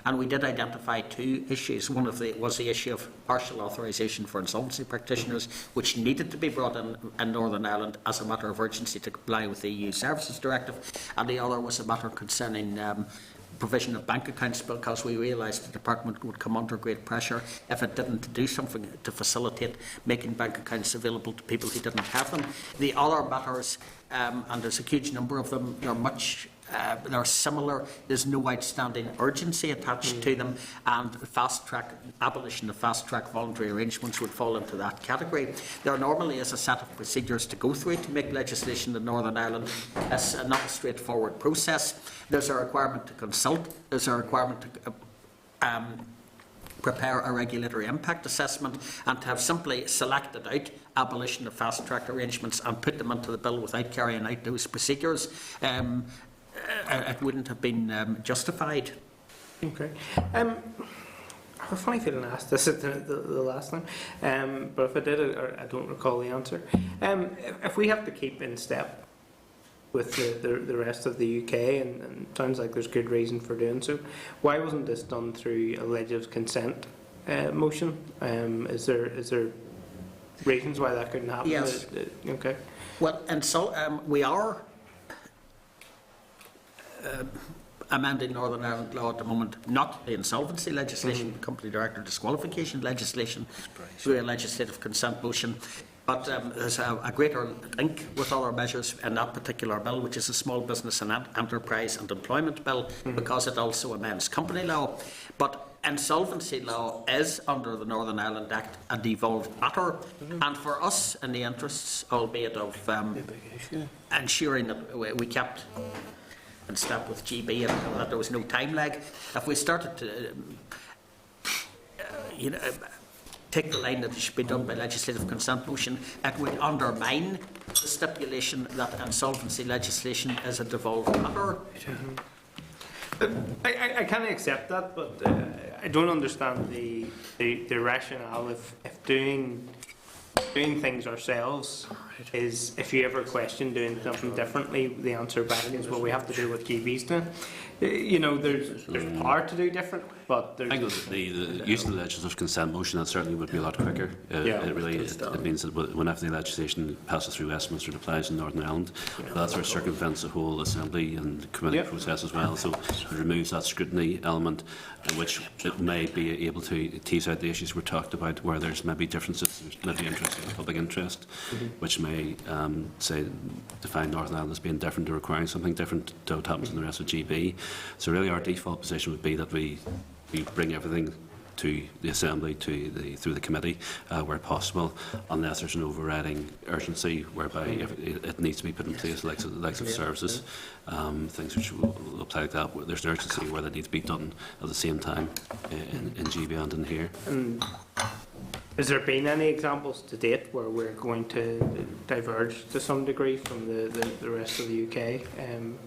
And we did identify 2 issues. One was the issue of partial authorisation for insolvency practitioners, which needed to be brought in Northern Ireland as a matter of urgency to comply with the EU Services Directive. And the other was a matter concerning provision of bank accounts, because we realised the department would come under great pressure if it didn't do something to facilitate making bank accounts available to people who didn't have them. The other matters, and there's a huge number of them, they're similar. There's no outstanding urgency attached to them, and abolition of fast-track voluntary arrangements would fall into that category. There normally is a set of procedures to go through to make legislation in Northern Ireland. It's not a straightforward process. There's a requirement to consult. There's a requirement to prepare a regulatory impact assessment and to have simply selected out abolition of fast-track arrangements and put them into the bill without carrying out those procedures, it wouldn't have been justified. Okay. I have a funny feeling I asked this at the last time, but if I did, I don't recall the answer. If we have to keep in step with the rest of the UK, and it sounds like there's good reason for doing so, why wasn't this done through a legislative consent motion? Is there reasons why that couldn't happen? Yes. Okay. Well, and so we are amending Northern Ireland law at the moment, not the insolvency legislation, company director disqualification legislation, through a legislative consent motion. But there's a greater link with other measures in that particular bill, which is a small business and enterprise and employment bill, because it also amends company law. But insolvency law is, under the Northern Ireland Act, a devolved matter, and for us, in the interests, albeit of ensuring that we kept in step with GB and that there was no time lag, if we started to take the line that it should be done by legislative consent motion, it would undermine the stipulation that insolvency legislation is a devolved matter. I can accept that, but I don't understand the rationale if doing things ourselves is, if you ever question doing something differently, the answer back is, well, we have to do what GB's doing. There's power to do different, but there's... I think the use of the legislative consent motion, that certainly would be a lot quicker. It means that whenever the legislation passes through Westminster, it applies in Northern Ireland. That sort of circumvents the whole assembly and committee process as well. So it removes that scrutiny element, which it may be able to tease out the issues we're talked about, where there's maybe differences, maybe interest in the public interest, which may say define Northern Ireland as being different or requiring something different to what happens in the rest of GB. So really our default position would be that we bring everything to the Assembly, through the committee, where possible, unless there's an overriding urgency whereby it needs to be put in place, like of services, things which will apply like that. There's an urgency where they need to be done at the same time in GB and in here. Has there been any examples to date where we're going to diverge to some degree from the rest of the UK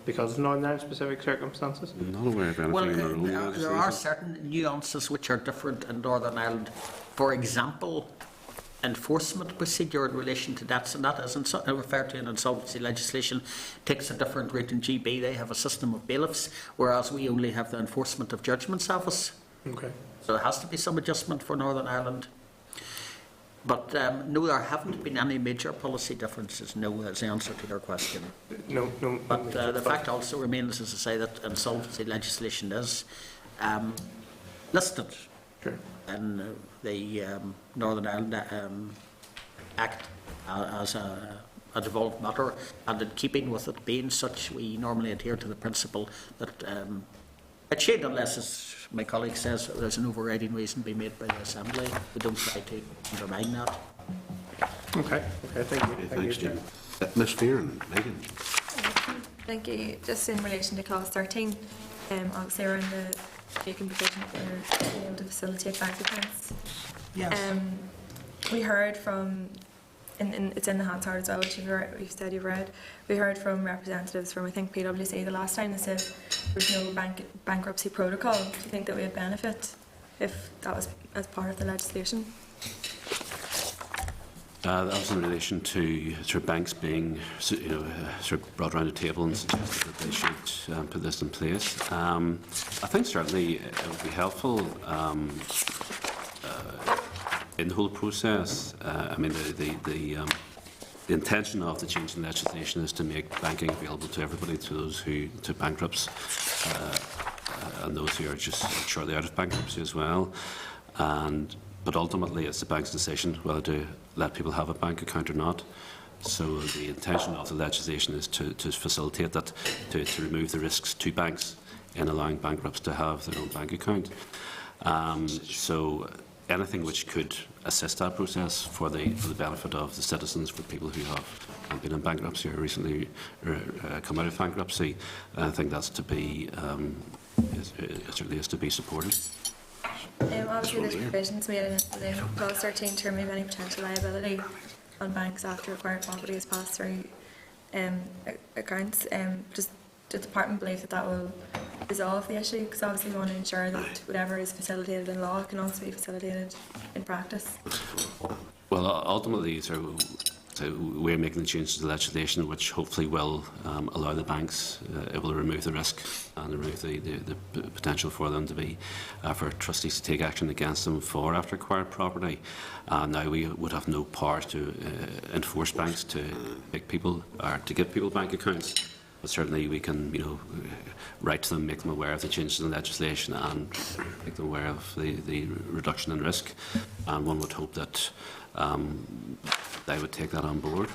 because of Northern Ireland specific circumstances? I'm not aware of anything in our own legislation. There are certain nuances which are different in Northern Ireland. For example, enforcement procedure in relation to debts, and that is referred to in insolvency legislation, takes a different route in GB. They have a system of bailiffs, whereas we only have the Enforcement of Judgments Office. Okay. So there has to be some adjustment for Northern Ireland. But no, there haven't been any major policy differences, no, as the answer to your question. No. But the fact also remains, as I say, that insolvency legislation is listed in the Northern Ireland Act as a devolved matter, and in keeping with it being such, we normally adhere to the principle that it should, unless, as my colleague says, there's an overriding reason being made by the Assembly. We don't try to undermine that. Okay, thank you. Thanks, Jim. Ms. Fearon, Megan. Thank you. Just in relation to clause 13, obviously around the vacant provision for being able to facilitate bank accounts. Yes. We heard from, and it's in the Hansard as well, which you've said you've read. We heard from representatives from, I think, PwC the last time. They said there's no bankruptcy protocol. Do you think that we would benefit if that was as part of the legislation? That was in relation to sort of banks being sort of brought around the table and suggested that they should put this in place. I think certainly it would be helpful in the whole process. I mean, the intention of the change in legislation is to make banking available to everybody, to those to bankrupts and those who are just shortly out of bankruptcy as well. But ultimately, it's the bank's decision whether to let people have a bank account or not. So the intention of the legislation is to facilitate that, to remove the risks to banks in allowing bankrupts to have their own bank account. So anything which could assist that process for the benefit of the citizens, for people who have been in bankruptcy or recently come out of bankruptcy, I think that's to be certainly is to be supported. Obviously, there's provisions made in Clause 13 to remove any potential liability on banks after acquired property is passed through accounts. Does the department believe that that will resolve the issue? Because obviously we want to ensure that whatever is facilitated in law can also be facilitated in practice. Well, ultimately, so we're making the changes to the legislation which hopefully will allow the banks, it will remove the risk and remove the potential for them to be, for trustees to take action against them for after acquired property. Now we would have no power to enforce banks to make people, or to give people bank accounts. But certainly we can, write to them, make them aware of the changes in the legislation and make them aware of the reduction in risk. And one would hope that they would take that on board.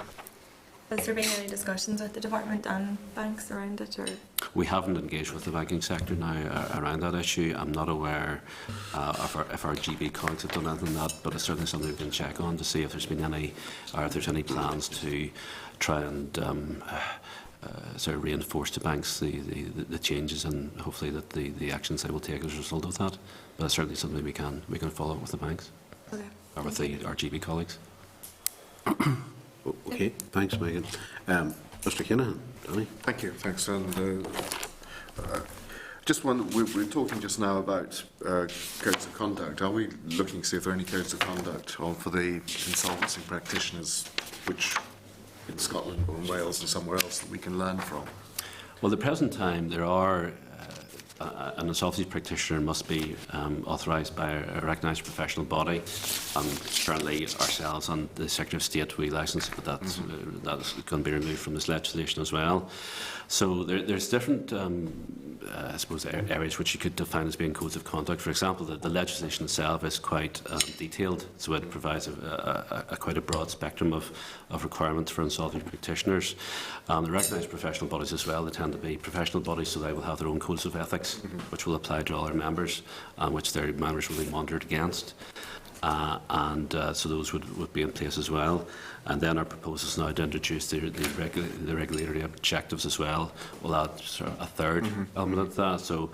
Has there been any discussions with the department and banks around it? Or? We haven't engaged with the banking sector now around that issue. I'm not aware if our GB colleagues have done anything on that, but it's certainly something we can check on to see if there's been any, or if there's any plans to try and sort of reinforce to banks the changes, and hopefully that the actions they will take as a result of that. But it's certainly something we can follow up with the banks, Okay. or with our GB colleagues. Okay, thanks, Megan. Mr. Kinahan, Danny. Thank you. Thanks. And just one, we're talking just now about codes of conduct. Are we looking to see if there are any codes of conduct for the insolvency practitioners, which in Scotland or in Wales or somewhere else that we can learn from? Well, at the present time, there are an insolvency practitioner must be authorised by a recognised professional body. Currently, ourselves and the Secretary of State, we license, but that's going to be removed from this legislation as well. So there's different, I suppose, areas which you could define as being codes of conduct. For example, the legislation itself is quite detailed, so it provides quite a broad spectrum of requirements for insolvency practitioners. The recognised professional bodies as well, they tend to be professional bodies, so they will have their own codes of ethics, which will apply to all their members, and which their members will be monitored against. So those would be in place as well. And then our proposal is now to introduce the regulatory objectives as well. We'll add sort of a third element of that. So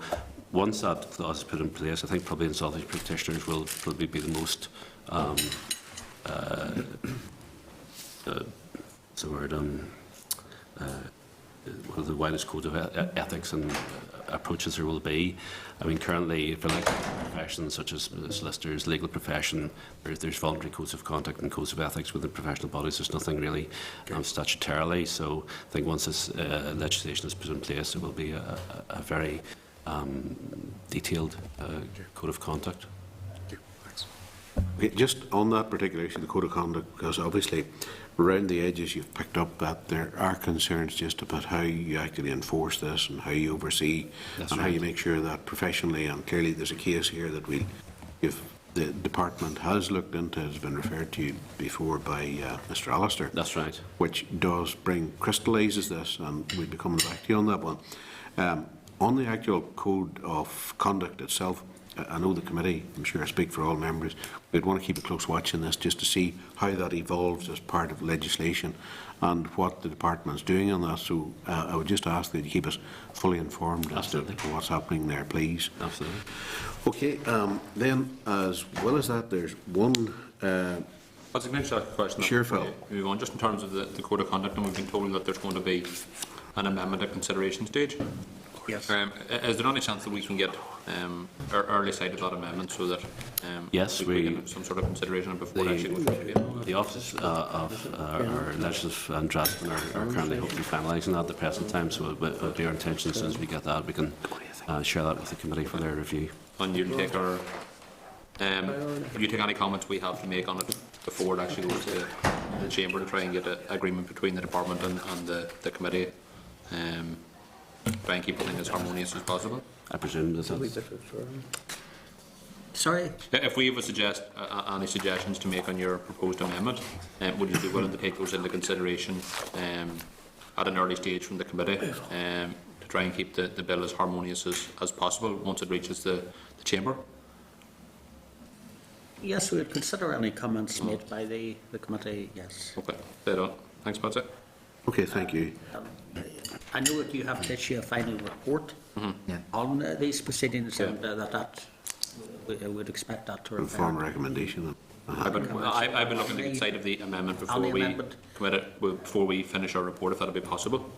once that clause is put in place, I think probably insolvency practitioners will probably be the most one of the widest code of ethics and approaches there will be. I mean, currently, for like professions such as solicitors, legal profession, there's voluntary codes of conduct and codes of ethics within professional bodies. There's nothing really statutorily. So I think once this legislation is put in place, it will be a very detailed code of conduct. Thank you. Thanks. Okay, just on that particular issue, the code of conduct, because obviously around the edges you've picked up that there are concerns just about how you actually enforce this and how you oversee how you make sure that professionally, and clearly there's a case here that if the department has looked into, has been referred to you before by Mr. Alistair. That's right. Which does crystallises this, and we'll be coming back to you on that one. On the actual code of conduct itself, I know the committee, I'm sure I speak for all members, we'd want to keep a close watch on this just to see how that evolves as part of legislation and what the department's doing on that. So I would just ask that you keep us fully informed as to what's happening there, please. Absolutely. Okay, then as well as that, there's one... That's a next question. Sure, Phil. Move on, just in terms of the code of conduct, and we've been told that there's going to be an amendment at consideration stage. Yes. Is there any chance that we can get early sight of that amendment so that yes, we can have some sort of consideration before it actually goes through? The Office of our Legislative and Draftsman are currently hopefully finalising that at the present time, so it will be our intention as soon as we get that, we can share that with the committee for their review. And you'll take you take any comments we have to make on it before it actually goes to the Chamber to try and get an agreement between the department and the committee? Try and keep everything as harmonious as possible. I presume that's Sorry? If we have any suggestions to make on your proposed amendment, would you be willing to take those into consideration at an early stage from the committee to try and keep the bill as harmonious as possible once it reaches the Chamber? Yes, we would consider any comments made by the committee, yes. Okay, dead on. Thanks, Patsy. Okay, thank you. I know that you have to issue a final report on these proceedings, and that I would expect that to Inform refer. recommendation. I've been looking to get sight of the amendment before the we amendment. commit it, before we finish our report, if that'd be possible.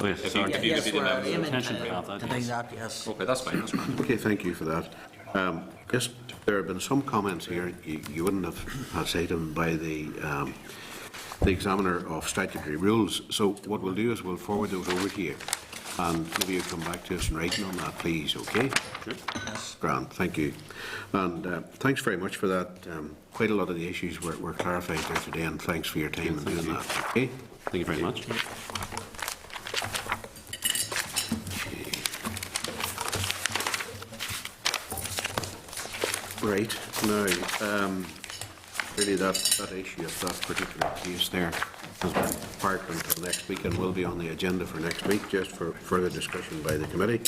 Oh, yes, If you- sorry. if you could do the we're amendment. aiming Intention to to have that, do yes. that, yes. Okay, that's fine, that's fine. Okay, thank you for that. Just, there have been some comments here, you wouldn't have had sight of them by the examiner of statutory rules. So what we'll do is we'll forward those over to you, and maybe you'll come back to us in writing on that, please, okay? Sure. Grand, thank you. And thanks very much for that. Quite a lot of the issues were clarified there today, and thanks for your time in doing that, okay? Thank you very much. Right, now, really that issue of that particular case there has been parked until next week and will be on the agenda for next week, just for further discussion by the committee.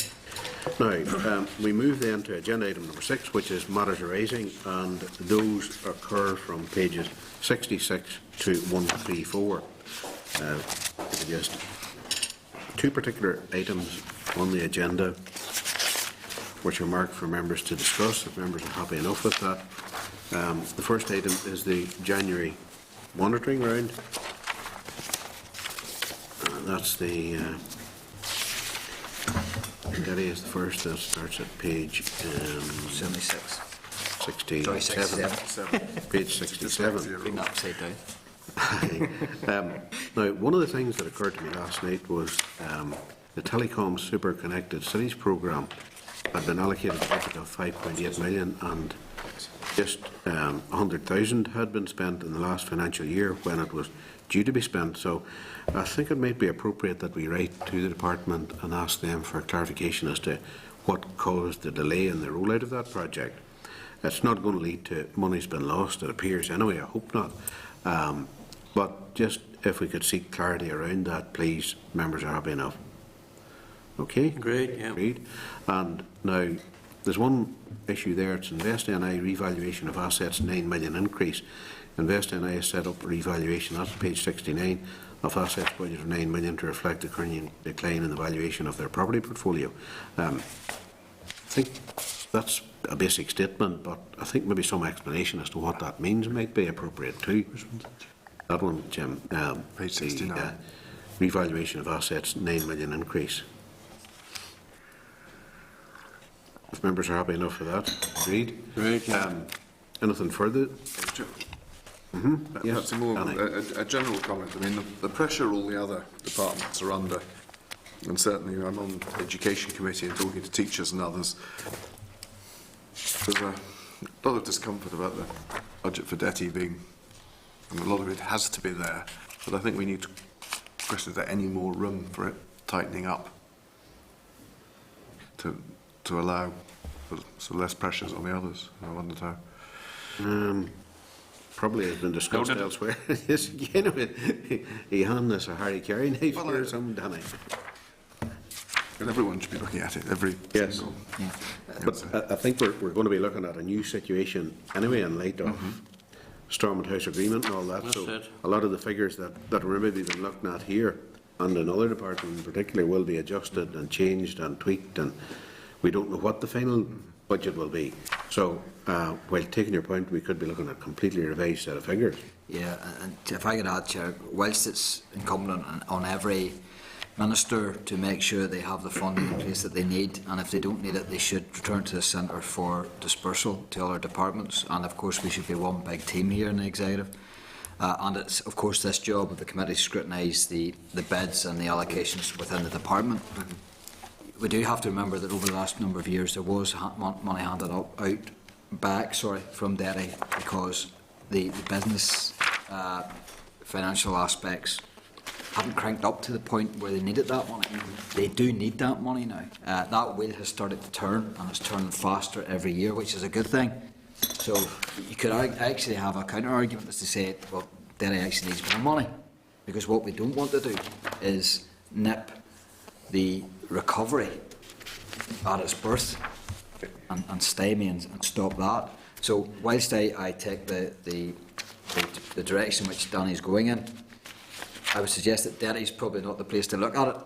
Now, we move then to agenda item number 6, which is matters arising, and those occur from pages 66 to 134. Just two particular items on the agenda which are marked for members to discuss, if members are happy enough with that. The first item is the January monitoring round. That's the Getty is the first. That starts at page 76. 67. Sorry, 67. Page 67. Bring that upside down. Now, one of the things that occurred to me last night was the Telecom Super Connected Cities programme had been allocated a budget of 5.8 million, and just 100,000 had been spent in the last financial year when it was due to be spent. So I think it might be appropriate that we write to the department and ask them for clarification as to what caused the delay in the rollout of that project. It's not going to lead to money's been lost, it appears anyway, I hope not. But just if we could seek clarity around that, please, members are happy enough. Okay? Great, yeah. Agreed. And now, there's one issue there, it's Invest NI revaluation of assets, 9 million increase. Invest NI has set up a revaluation, that's page 69, of assets budget of 9 million to reflect the current decline in the valuation of their property portfolio. I think that's a basic statement, but I think maybe some explanation as to what that means might be appropriate too. That one, Jim. Page 69. The, revaluation of assets, 9 million increase. If members are happy enough for that, agreed. Great, yeah. Anything further? Perhaps a more Danny. a general comment. I mean, the pressure all the other departments are under, and certainly I'm on the Education Committee and talking to teachers and others. There's a lot of discomfort about the budget for DETI being, and a lot of it has to be there, but I think we need to question is there any more room for it tightening up to allow for less pressures on the others. I wonder how. Probably has been discussed Noted. elsewhere. Yes, again, he hand us a Harry Carey knife Well, here or something, Danny. And everyone should be looking at it. Every Yes. single But I think we're going to be looking at a new situation anyway in light of Stormont House Agreement and all that. That's So it. a lot of the figures that we're maybe been looking at here and another department in particular will be adjusted and changed and tweaked, and we don't know what the final budget will be. So while taking your point, we could be looking at a completely revised set of figures. Yeah, and if I could add, Chair, whilst it's incumbent on every minister to make sure they have the funding in place that they need, and if they don't need it, they should return to the centre for dispersal to other departments. And of course, we should be one big team here in the executive. And it's of course this job of the committee to scrutinise the bids and the allocations within the department. We do have to remember that over the last number of years there was money handed back from DETI because the business financial aspects haven't cranked up to the point where they needed that money. They do need that money now. That wheel has started to turn, and it's turning faster every year, which is a good thing. So you could actually have a counter argument as to say, well, DETI actually needs more money, because what we don't want to do is nip the recovery at its birth and stymie and stop that. So whilst I take the direction which Danny's going in, I would suggest that DETI is probably not the place to look at it.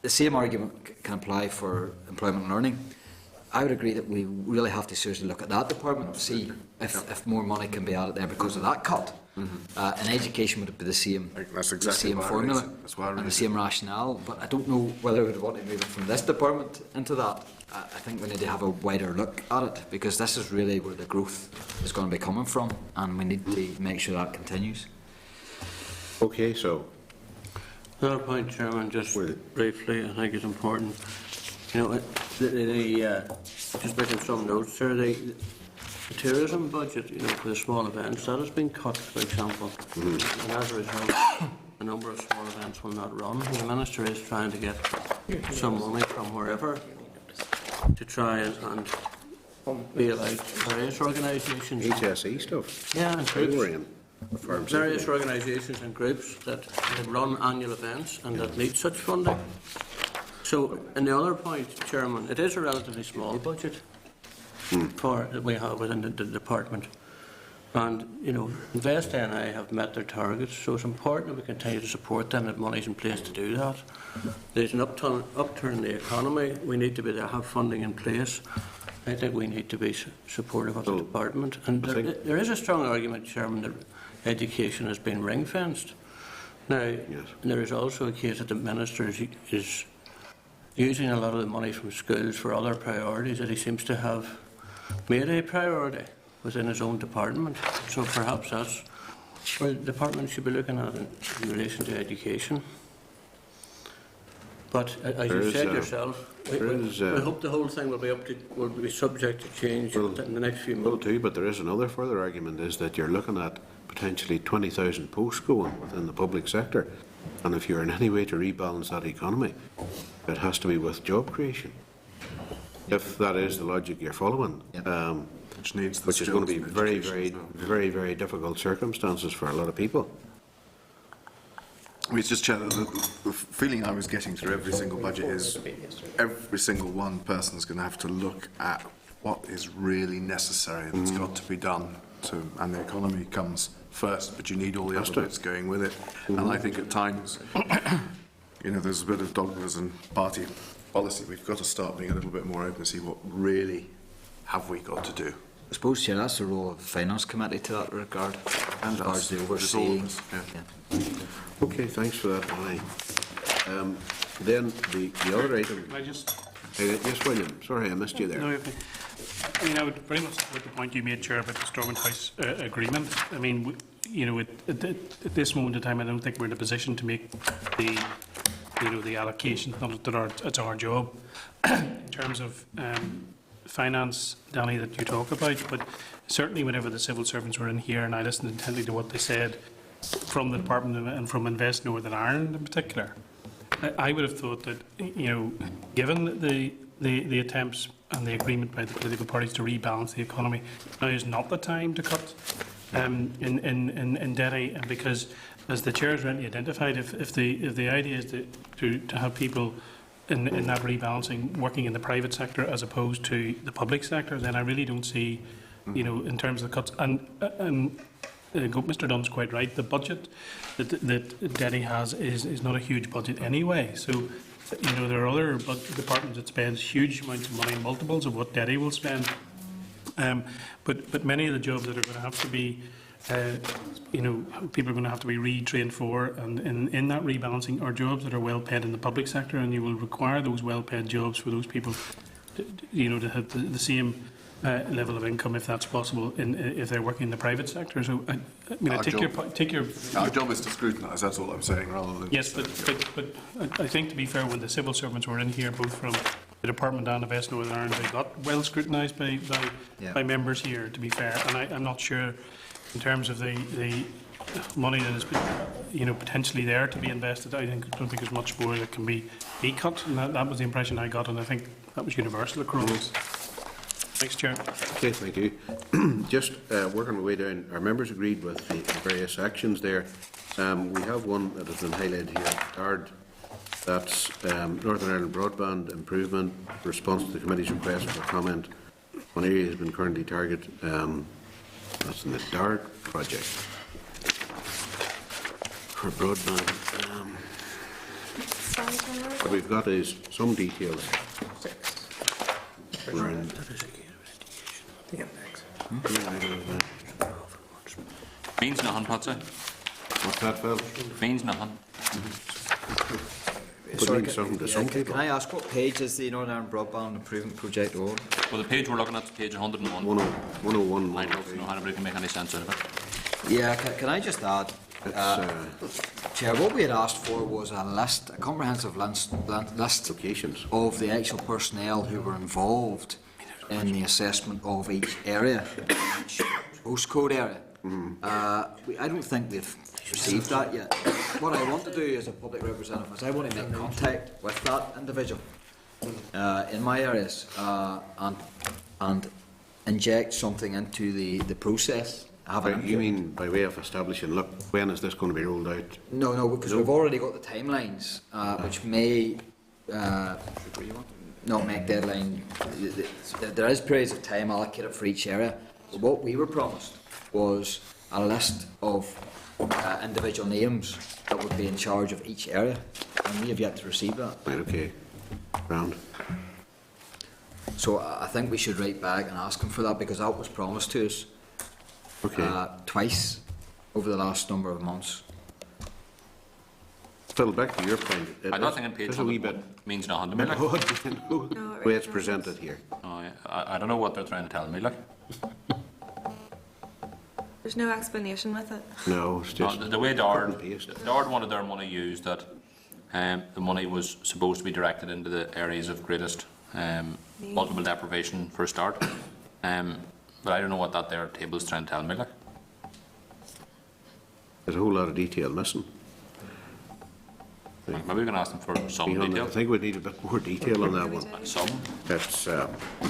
The same argument can apply for employment and learning. I would agree that we really have to seriously look at that department, see if more money can be added there because of that cut. And education would be the same, That's exactly the same why I formula raised it. That's why I and the raised same rationale. But I don't know whether we'd want to move it from this department into that. I think we need to have a wider look at it because this is really where the growth is going to be coming from, and we need to make sure that continues. Okay, so Another point, Chairman, just briefly, I think it's important. You know, just making some notes here, the tourism budget, you know, for the small events, that has been cut, for example. And as a result, a number of small events will not run. The Minister is trying to get some money from wherever to try and bail out various organisations. HSE stuff. Yeah, and groups. Various Various organisations and groups that run annual events and that need such funding. So, and the other point, Chairman, it is a relatively small budget that we have within the department. And, you know, Invest NI have met their targets, so it's important that we continue to support them, that money's in place to do that. There's an upturn in the economy. We need to have funding in place. I think we need to be supportive of the department. And there is a strong argument, Chairman, that education has been ring-fenced. Now, there is also a case that the Minister is using a lot of the money from schools for other priorities that he seems to have made a priority within his own department. So perhaps that's where the department should be looking at in relation to education. But as you said yourself, we hope the whole thing will be subject to change in the next few months. Well, too, but there is another further argument, is that you're looking at potentially 20,000 posts going within the public sector, and if you're in any way to rebalance that economy, it has to be with job creation. If that is the logic you're following, which is going to be very difficult circumstances for a lot of people. It's just, Chair, the feeling I was getting through every single budget is every single one person is going to have to look at what is really necessary that's got to be done, and the economy comes first, but you need all the other bits going with it. And I think at times, you know, there's a bit of dogmas and party policy. We've got to start being a little bit more open to see what really have we got to do. I suppose, Chair, that's the role of the Finance Committee to that regard, as far as the overseeing. Okay, thanks for that, Aye. Then the other item. Can I just? Yes, William. Sorry, I missed you there. No, I mean, I would very much support the point you made, Chair, about the Stormont House agreement. I mean, you know, at this moment in time, I don't think we're in a position to make the allocation. Not that it's our job in terms of finance, Danny, that you talk about. But certainly, whenever the civil servants were in here, and I listened intently to what they said from the department and from Invest Northern Ireland in particular, I would have thought that, you know, given the attempts and the agreement by the political parties to rebalance the economy, now is not the time to cut in debt, because, as the Chair has rightly identified, if the idea is to have people in that rebalancing working in the private sector as opposed to the public sector, then I really don't see, you know, in terms of the cuts. And Mr. Dunn's quite right. The budget that DETI has is not a huge budget anyway. So, you know, there are other departments that spend huge amounts of money, multiples of what DETI will spend. But many of the jobs that are going to have to be, you know, people are going to have to be retrained for, and in that rebalancing are jobs that are well paid in the public sector, and you will require those well paid jobs for those people, you know, to have the same level of income, if that's possible, if they're working in the private sector. So, I mean, our job is to scrutinise. That's all I'm saying, rather than. Yes, but I think, to be fair, when the civil servants were in here, both from the department and Invest Northern Ireland, they got well scrutinised by members here. To be fair, and I'm not sure in terms of the money that is, you know, potentially there to be invested. I don't think there's much more that can be cut, and that was the impression I got, and I think that was universal across. Thanks, Chair. Okay, thank you. Just working my way down, our members agreed with the various actions there. We have one that has been highlighted here, card. That's Northern Ireland Broadband Improvement, response to the committee's request for comment on area has been currently targeted. That's in the DART project for broadband. What we've got is some details. We're in The index. Means nothing, Patsy. what's that, Phil? Means nothing. Would mean something to some people. Can I ask what page is the Northern Ireland Broadband Improvement Project on? Well, the page we're looking at is page 101. 101. I don't know how anybody can make any sense out of it. Yeah, can I just add, Chair, what we had asked for was a list, a comprehensive list Locations. of the actual personnel who were involved in the assessment of each area, postcode area. I don't think we've received that yet. What I want to do as a public representative is I want to make contact with that individual in my areas and inject something into the process. You mean by way of establishing, look, when is this going to be rolled out? No, because we've already got the timelines, which may not make deadline. There is periods of time allocated for each area. But what we were promised was a list of individual names that would be in charge of each area, and we have yet to receive that. Right, okay. Round. So I think we should write back and ask them for that, because that was promised to us twice over the last number of months. Phil, back to your point. I don't think in page Just a wee 101 bit. means nothing to me. Like. The way it's presented here. Oh, yeah. I don't know what they're trying to tell me. Like. There's no explanation with it. No, it's just The way Dard cut and paste. wanted their money used, that the money was supposed to be directed into the areas of greatest multiple deprivation for a start. But I don't know what that there table is trying to tell me. Like. There's a whole lot of detail missing. Maybe we can ask them for some I detail. think we need a bit more detail on that one. Some. That's,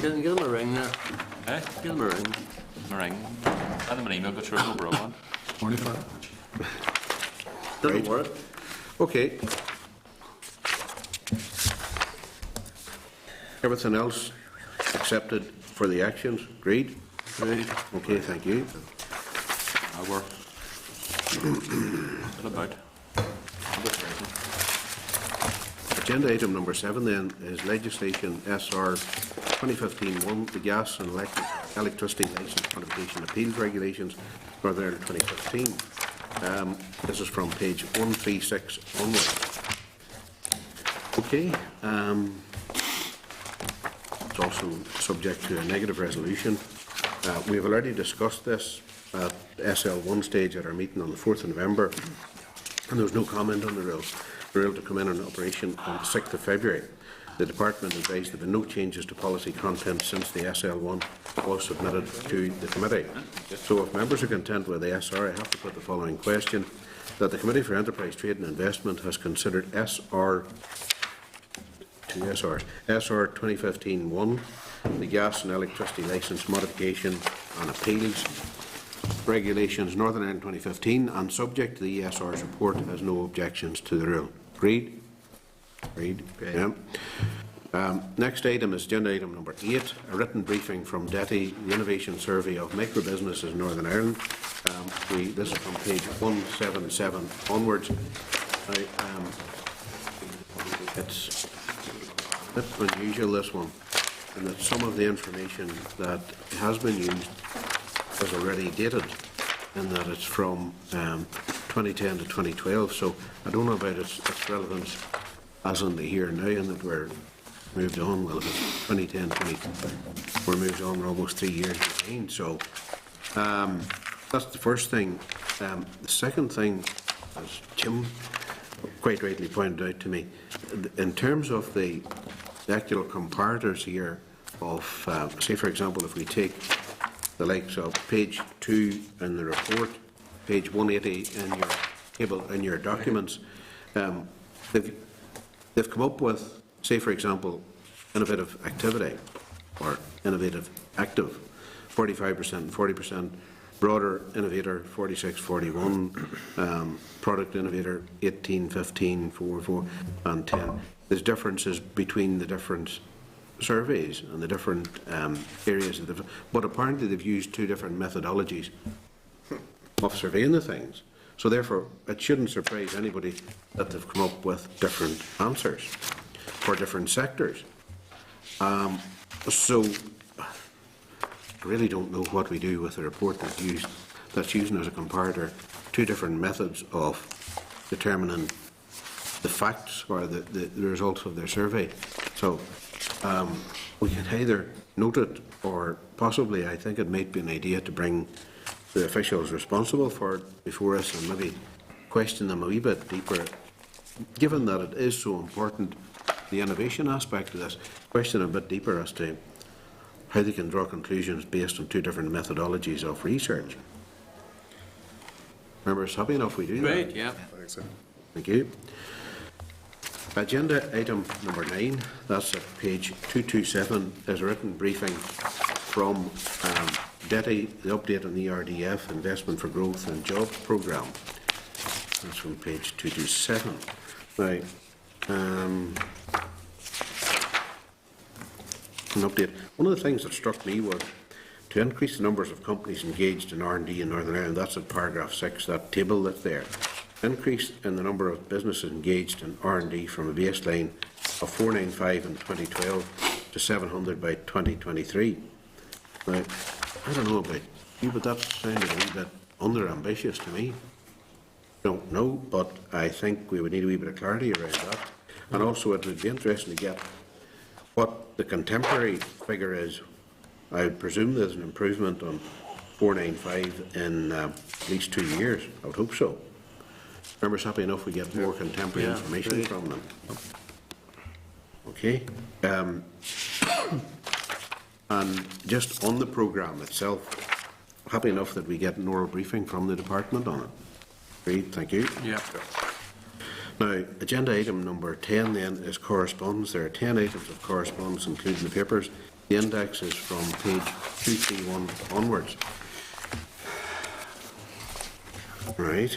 Give them a ring there. Eh? Give them a ring. Ring. Send them an email, but sure, no broadband. Doesn't work. okay. Everything else accepted for the actions? Agreed? Right. Okay, thank you. I work. What about? Agenda item number 7 then is legislation SR 2015-1, the gas and electricity licence modification appeals regulations for the 2015. This is from page 136 onward. Okay. It's also subject to a negative resolution. We have already discussed this at SL1 stage at our meeting on the 4th of November, and there was no comment on the rule. The rule to come in operation on the 6th of February. The Department advised there have been no changes to policy content since the SL1 was submitted to the committee. So if members are content with the SR, I have to put the following question: that the Committee for Enterprise, Trade and Investment has considered SR 2015-1, the gas and electricity licence modification and appeals regulations Northern Ireland 2015, and subject to the ESR's report, has no objections to the rule. Agreed? Agreed. Yeah. Next item is agenda item number 8, a written briefing from DETI, the Innovation Survey of Microbusinesses in Northern Ireland. This is from page 177 onwards. It's a bit unusual, this one, in that some of the information that has been used is already dated, in that it's from 2010 to 2012. So I don't know about its relevance as in the here and now, and that we're moved on. Well, if it's 2010, we're moved on, we're almost 3 years behind. So that's the first thing. The second thing, as Jim quite rightly pointed out to me, in terms of the actual comparators here of, say for example, if we take the likes of page 2 in the report, page 180 in your table, in your documents, they've come up with, say for example, innovative activity or innovative active, 45% and 40%, broader innovator, 46-41, product innovator, 18-15, 4 and 10. There's differences between the different surveys and the different areas of the, but apparently they've used 2 different methodologies of surveying the things. So therefore, it shouldn't surprise anybody that they've come up with different answers for different sectors. So, I really don't know what we do with the report that's using as a comparator two different methods of determining the facts or the results of their survey. So, we can either note it, or possibly I think it might be an idea to bring the officials responsible for it before us and maybe question them a wee bit deeper, given that it is so important, the innovation aspect of this, question a bit deeper as to how they can draw conclusions based on two different methodologies of research. Members, happy enough we do that? Great, yeah. Thank you. Agenda item number 9, that's at page 227, is a written briefing from DETI, the update on the ERDF, Investment for Growth and Job Programme. That's from page 227. Now, an update. One of the things that struck me was to increase the numbers of companies engaged in R&D in Northern Ireland. That's at paragraph 6, that table that's there. Increase in the number of businesses engaged in R&D from a baseline of 495 in 2012 to 700 by 2023. Now, I don't know about you, but that sounded a wee bit under-ambitious to me. Don't know, but I think we would need a wee bit of clarity around that. And also it would be interesting to get what the contemporary figure is. I would presume there's an improvement on 495 in at least 2 years. I would hope so. Members, happy enough we get more contemporary information from them. Okay. And just on the programme itself, happy enough that we get an oral briefing from the department on it. Great, thank you. Yeah. Now, agenda item number 10 then is correspondence. There are 10 items of correspondence, including the papers. The index is from page 231 onwards. Right.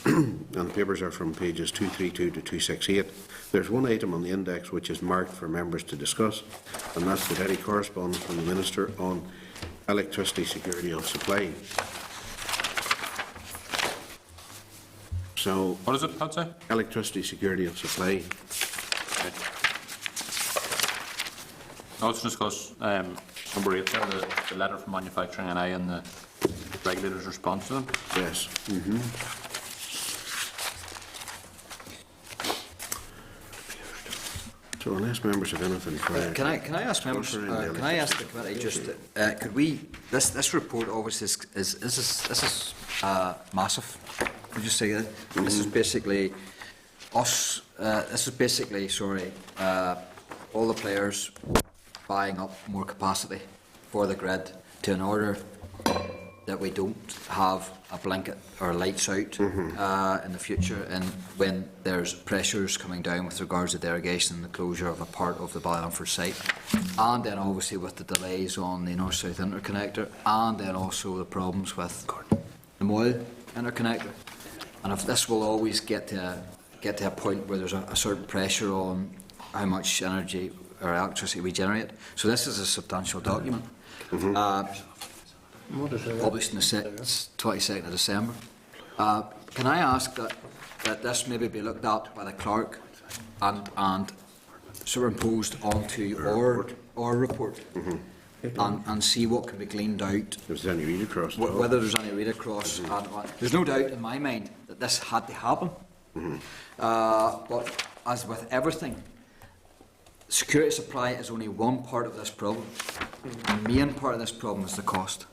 And the papers are from pages 232 to 268. There's one item on the index which is marked for members to discuss, and that's the DETI correspondence from the Minister on electricity security of supply. So, What is it, I'd say? electricity security of supply. Now let's discuss number 8 there, the letter from Manufacturing NI and the regulator's response to them. Yes. So unless members have anything further. Can I ask members? Can I ask the committee just? Could we? This report obviously is massive. Would you say that? This is basically us. This is basically all the players buying up more capacity for the grid to in order that we don't have a blanket or lights out in the future, and when there's pressures coming down with regards to derogation and the closure of a part of the Ballymford site, and then obviously with the delays on the North-South interconnector, and then also the problems with the Moyle interconnector. And if this will always get to a point where there's a certain pressure on how much energy or electricity we generate. So this is a substantial document. Published on the 22nd of December. Can I ask that this maybe be looked at by the clerk and superimposed onto our report and see what can be gleaned out? If there's any read across. Whether there's any read across. There's no doubt in my mind that this had to happen. But as with everything, security of supply is only one part of this problem. The main part of this problem is the cost.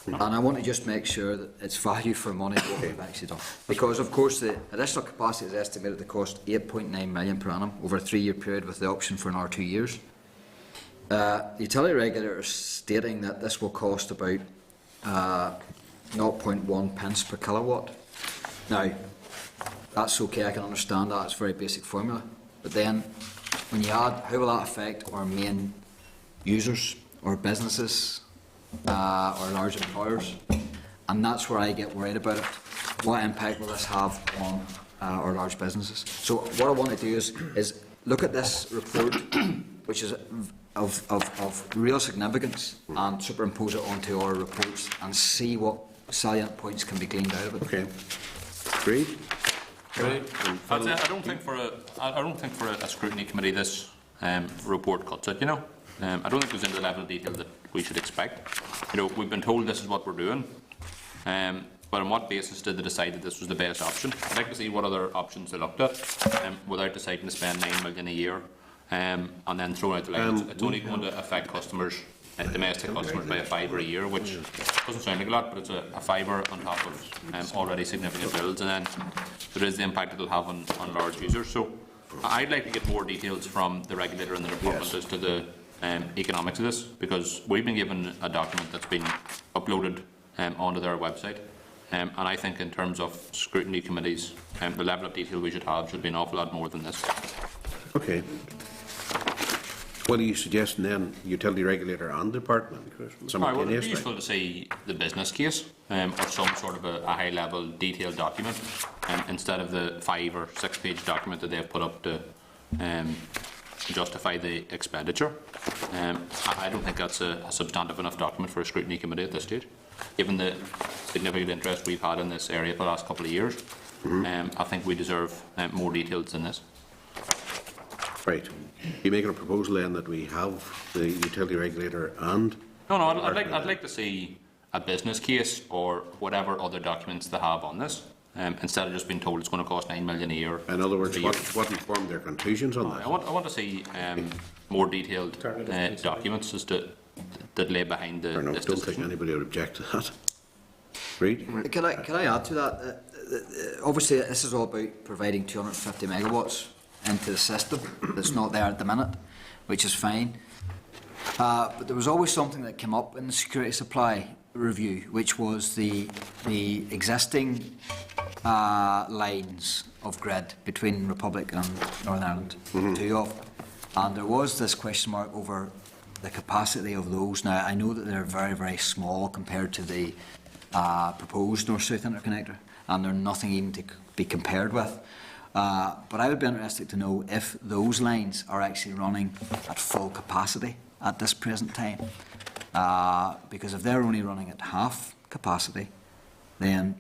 And I want to just make sure that it's value for money what we've actually done. Because, of course, the additional capacity is estimated to cost 8.9 million per annum over a 3-year period with the option for another 2 years. The utility regulator is stating that this will cost about 0.1 pence per kilowatt. Now, that's okay, I can understand that, it's a very basic formula. But then, when you add, how will that affect our main users, or businesses, or large employers? And that's where I get worried about it. What impact will this have on our large businesses? So what I want to do is look at this report, which is of real significance, and superimpose it onto our reports and see what salient points can be gleaned out of it. Okay. Great. I don't think for a scrutiny committee this report cuts it, you know. I don't think it goes into the level of detail that we should expect. You know, we've been told this is what we're doing, but on what basis did they decide that this was the best option? I'd like to see what other options they looked at without deciding to spend £9 million a year and then throwing out the lines. It's only going to affect customers, domestic customers, by a £5 a year, which doesn't sound like a lot, but it's a £5 on top of already significant bills, and then there is the impact it'll have on large users. So I'd like to get more details from the regulator and the department as to the economics of this, because we've been given a document that's been uploaded onto their website, and I think in terms of scrutiny committees, the level of detail we should have should be an awful lot more than this. Okay. What are you suggesting then, utility regulator and department? Well, it would be useful to see the business case or some sort of a high-level detailed document instead of the 5 or 6 page document that they've put up to justify the expenditure. I don't think that's a substantive enough document for a scrutiny committee at this stage, given the significant interest we've had in this area for the last couple of years. I think we deserve more details than this. Right. You making a proposal then that we have the utility regulator and? No, I'd like to see a business case or whatever other documents they have on this, instead of just being told it's going to cost £9 million a year. In other words, what informed their conclusions on that? I want to see more detailed documents as to that lay behind this decision. I don't think anybody would object to that. Reid? Can I add to that? Obviously, this is all about providing 250 megawatts into the system that's not there at the minute, which is fine. But there was always something that came up in the security supply review, which was the existing lines of grid between Republic and Northern Ireland, 2 of them. And there was this question mark over the capacity of those. Now, I know that they're very, very small compared to the proposed North-South interconnector, and they're nothing even to be compared with. But I would be interested to know if those lines are actually running at full capacity at this present time. Because if they're only running at half capacity, then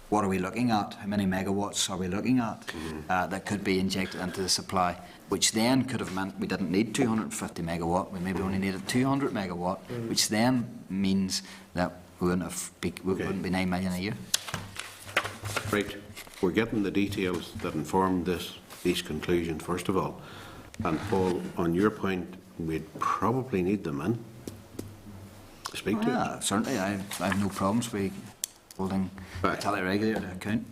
what are we looking at? How many megawatts are we looking at that could be injected into the supply? Which then could have meant we didn't need 250 megawatt, we maybe only needed 200 megawatt, which then means that we wouldn't be 9 million a year. Right. We're getting the details that inform these conclusions, first of all. And Paul, on your point, we'd probably need them in. Speak to it. Certainly, I have no problems with holding the utility regulator to account.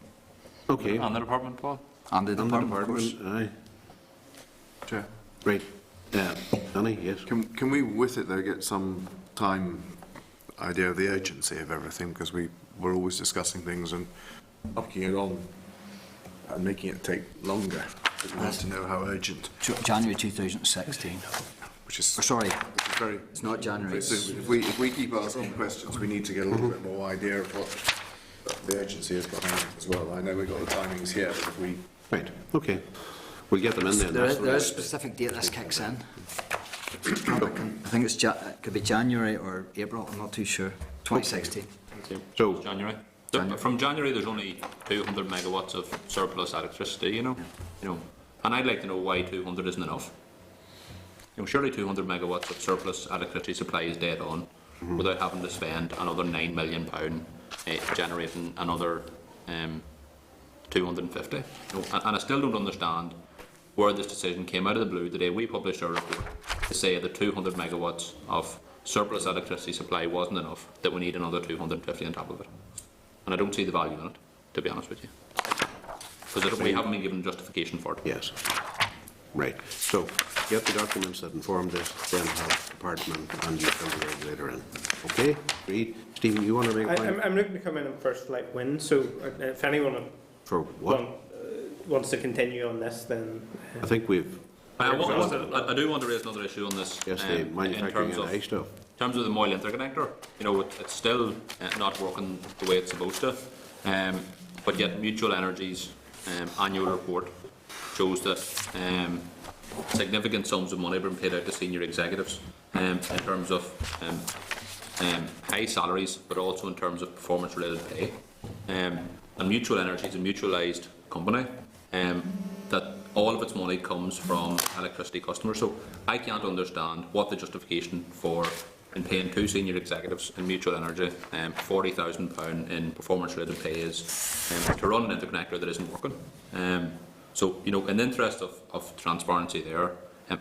Okay. And the department, Paul? And the department, of course. Aye. Chair. Right. Annie, yes? Can we, with it though, get some time idea of the urgency of everything? Because we're always discussing things and knocking it on and making it take longer. We want to know how urgent. January 2016. Which is sorry, very. It's not January. So if we keep asking questions, we need to get a little bit more idea of what the urgency is behind it as well. I know we've got the timings here, but if we. Right. Okay. We'll get them in then. There is a specific date this kicks in. I think it could be January or April. I'm not too sure. 2016. So January. From January, there's only 200 megawatts of surplus electricity. You know, and I'd like to know why 200 isn't enough. You know, surely 200 megawatts of surplus electricity supply is dead on, without having to spend another £9 million generating another 250. You know, and I still don't understand where this decision came out of the blue the day we published our report to say that 200 megawatts of surplus electricity supply wasn't enough, that we need another 250 on top of it. And I don't see the value in it, to be honest with you. Because we haven't been given justification for it. yes. Right. So get the documents that inform this, then have department and utility regulator in. Okay? Reid? Stephen, you want to make a point? I'm looking to come in on first like win, so if anyone For what? wants to continue on this, then I think we've... I do want to raise another issue on this. Yes, the manufacturing and high stuff. In terms of the Moyle interconnector, you know, it's still not working the way it's supposed to. But yet Mutual Energy's annual report shows that significant sums of money have been paid out to senior executives in terms of high salaries, but also in terms of performance-related pay. And Mutual Energy is a mutualised company that all of its money comes from electricity customers. So I can't understand what the justification for in paying 2 senior executives in Mutual Energy £40,000 in performance-related pay is to run an interconnector that isn't working. So, you know, in the interest of transparency there,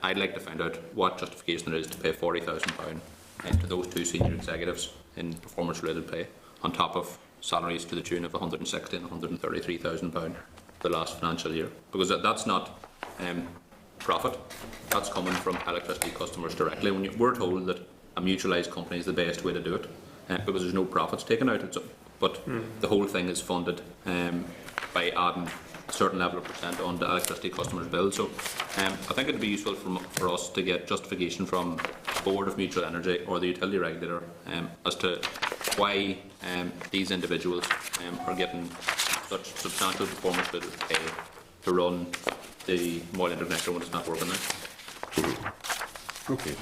I'd like to find out what justification there is to pay £40,000 to those 2 senior executives in performance-related pay, on top of salaries to the tune of £160,000 and £133,000 the last financial year. Because that's not profit, that's coming from electricity customers directly. When we're told that a mutualised company is the best way to do it, because there's no profits taken out. But the whole thing is funded by adding a certain level of percent on the electricity customers' bills. So I think it would be useful for us to get justification from the Board of Mutual Energy or the utility regulator as to why these individuals are getting such substantial performance-related pay to run the Moyle interconnector when it's not working now. Okay.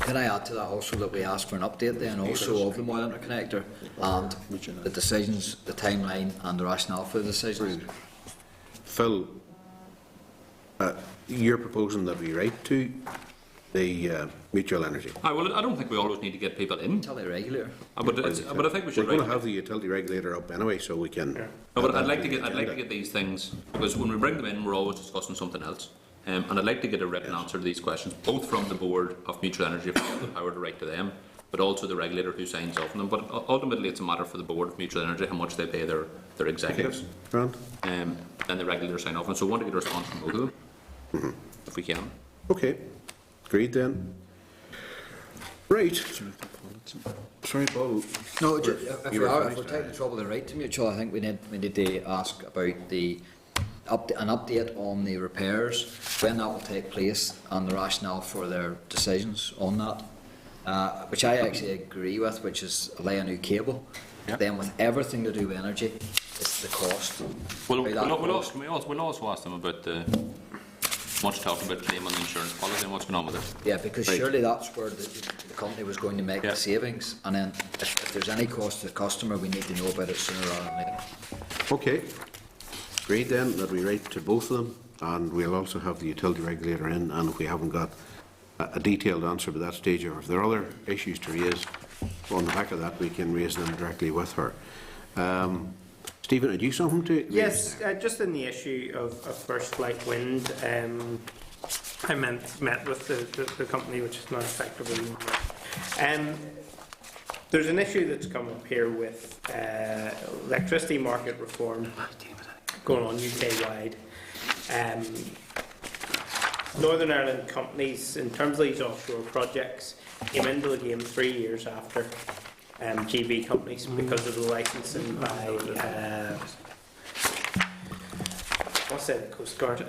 Can I add to that also that we asked for an update then also of the Moyle interconnector and the decisions, the timeline and the rationale for the decisions? Phil, you're proposing that we write to the Mutual Energy. Well, I don't think we always need to get people in. Utility regulator. But I think we should. We're going to have the utility regulator up anyway, so we can. No, but I'd like to get these things, because when we bring them in, we're always discussing something else. And I'd like to get a written answer to these questions, both from the Board of Mutual Energy, if we have the power to write to them, but also the regulator who signs off on them. But ultimately, it's a matter for the Board of Mutual Energy how much they pay their executives. Grant? And the regulator sign off on. So we want to get a response from both of them, if we can. Okay. Agreed then. Right. Sorry, Paul. No, if we're taking the trouble to write to Mutual, I think we need to ask about an update on the repairs, when that will take place and the rationale for their decisions on that, which I actually agree with, which is lay a new cable. Yep. Then with everything to do with energy, it's the cost. We'll also ask them about the much talk about claim on the insurance policy and what's going on with it. Yeah, because surely that's where the company was going to make the savings, and then if there's any cost to the customer, we need to know about it sooner rather than later. Okay. Agreed then that we write to both of them, and we'll also have the utility regulator in, and if we haven't got a detailed answer by that stage, or if there are other issues to raise on the back of that, we can raise them directly with her. Stephen, had you something to raise? Yes, just in the issue of First Flight Wind, I met with the company, which is not effectively there's an issue that's come up here with electricity market reform going on UK-wide. Northern Ireland companies, in terms of these offshore projects, came into the game 3 years after GB companies because of the licensing by what's that, the Coast Guard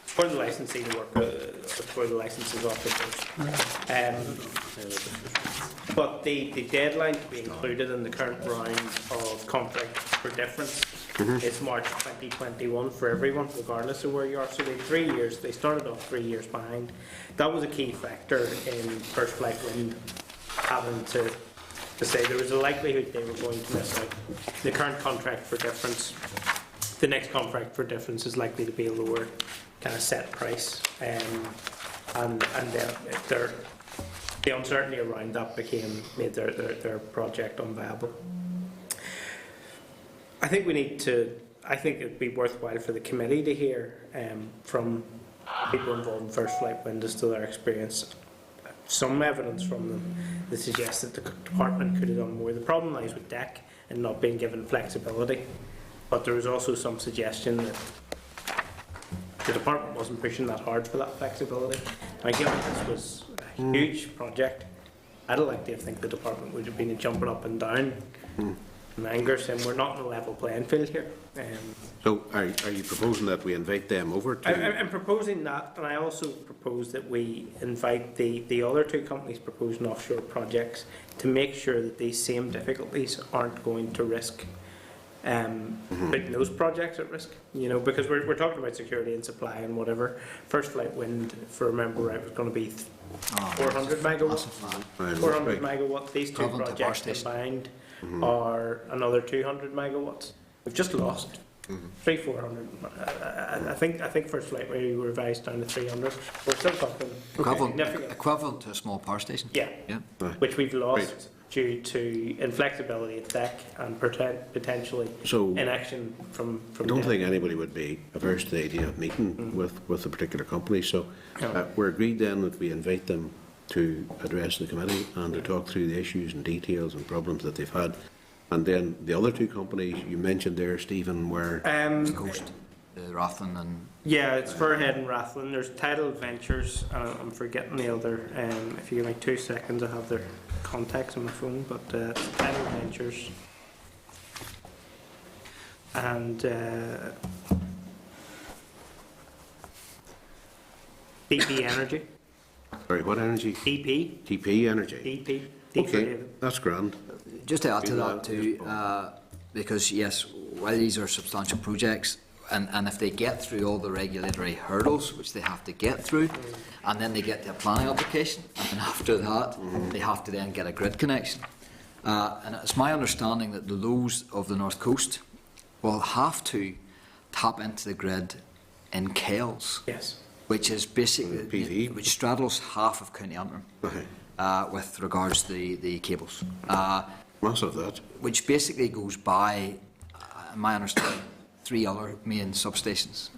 for the licensing to work for the licenses off the coast. But the deadline to be included in the current round of contract for difference is March 2021 for everyone, regardless of where you are. So they 3 years. They started off 3 years behind. That was a key factor in First Flight Wind having to say there was a likelihood they were going to miss out. The current contract for difference, the next contract for difference is likely to be a lower kind of set price, and then the uncertainty around that made their project unviable. I think it would be worthwhile for the committee to hear from people involved in First Flight Wind as to their experience. Some evidence from them that suggests that the department could have done more. The problem lies with DEC and not being given flexibility, but there was also some suggestion that the department wasn't pushing that hard for that flexibility. I given this was a huge project, I'd like to think the department would have been jumping up and down in anger, saying we're not on a level playing field here. So are you proposing that we invite them over to... I'm proposing that, and I also propose that we invite the other two companies proposing offshore projects to make sure that these same difficulties aren't going to risk putting those projects at risk, you know, because we're talking about security and supply and whatever. First Flight Wind, if I remember right, was going to be 400 megawatts. 400 megawatts. These two projects combined are another 200 megawatts. We've just lost 400. I think First Flight we revised down to 300. We're still talking significant. Equivalent to a small power station. Yeah. Yeah. Which we've lost due to inflexibility at deck and potentially So, inaction from I don't deck. think anybody would be averse to the idea of meeting with a particular company, so we're agreed then that we invite them to address the committee and to talk through the issues and details and problems that they've had. And then the other two companies you mentioned there, Stephen, were... Coast, Rathlin and... Yeah, it's Furhead and Rathlin. There's Tidal Ventures. I'm forgetting the other. If you give me 2 seconds, I have their contacts on my phone. But it's Tidal Ventures and DP Energy. Sorry, what energy? DP. TP Energy. DP. Okay, that's grand. Just to add to that too, because yes, while these are substantial projects, and if they get through all the regulatory hurdles, which they have to get through, and then they get their planning application, and after that, they have to then get a grid connection. And it's my understanding that the lows of the North Coast will have to tap into the grid in Kells. Yes. Which is basically, PV. which straddles half of County Antrim. With regards to the cables. Massive, that. Which basically goes by, in my understanding, 3 other main substations,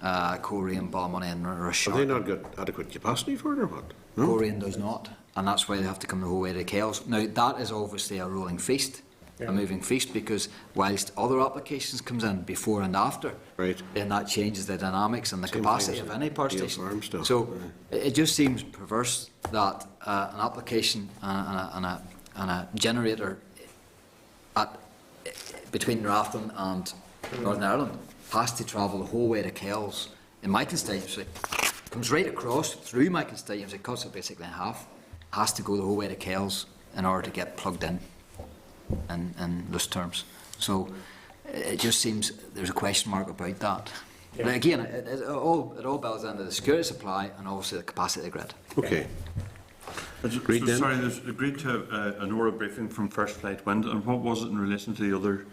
Coleraine, Balmoney and Rush. Have they not got adequate capacity for it or what? No? Coleraine does not, and that's why they have to come the whole way to Kells. Now, that is obviously a rolling feast, a moving feast, because whilst other applications comes in before and after, then that changes the dynamics and the capacity of any power station. So it just seems perverse that an application and a generator between Rathlin and Northern Ireland has to travel the whole way to Kells in my constituency, comes right across through my constituency, cuts it basically in half, has to go the whole way to Kells in order to get plugged in those terms. So it just seems there's a question mark about that. Yeah. But again, it all boils down to the security supply and also the capacity of the grid. Okay. Agreed then? Sorry, there's agreed to an oral briefing from First Flight Wind, and what was it in relation to the other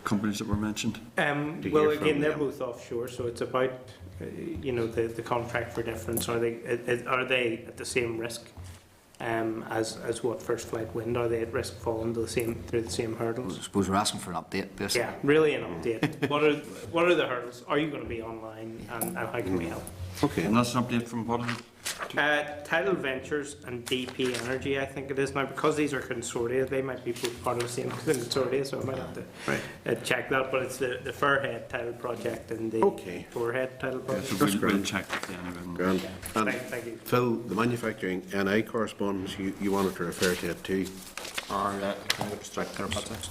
companies that were mentioned? Well, again, they're both offshore, so it's about the contract for difference. Are they at the same risk as what First Flight Wind? Are they at risk falling to through the same hurdles? I suppose we're asking for an update, basically. Yeah, really an update. What are the hurdles? Are you going to be online, and how can we help? Okay. And that's an update from what? Tidal Ventures and DP Energy, I think it is now, because these are consortia. They might be both part of the same consortia, so I might have to check that. But it's the Furhead Tidal project and the Furhead Tidal project. Yeah, so we'll check it then. Thank you. Phil, the manufacturing NI correspondence, you wanted to refer to it too. Can I extract their projects?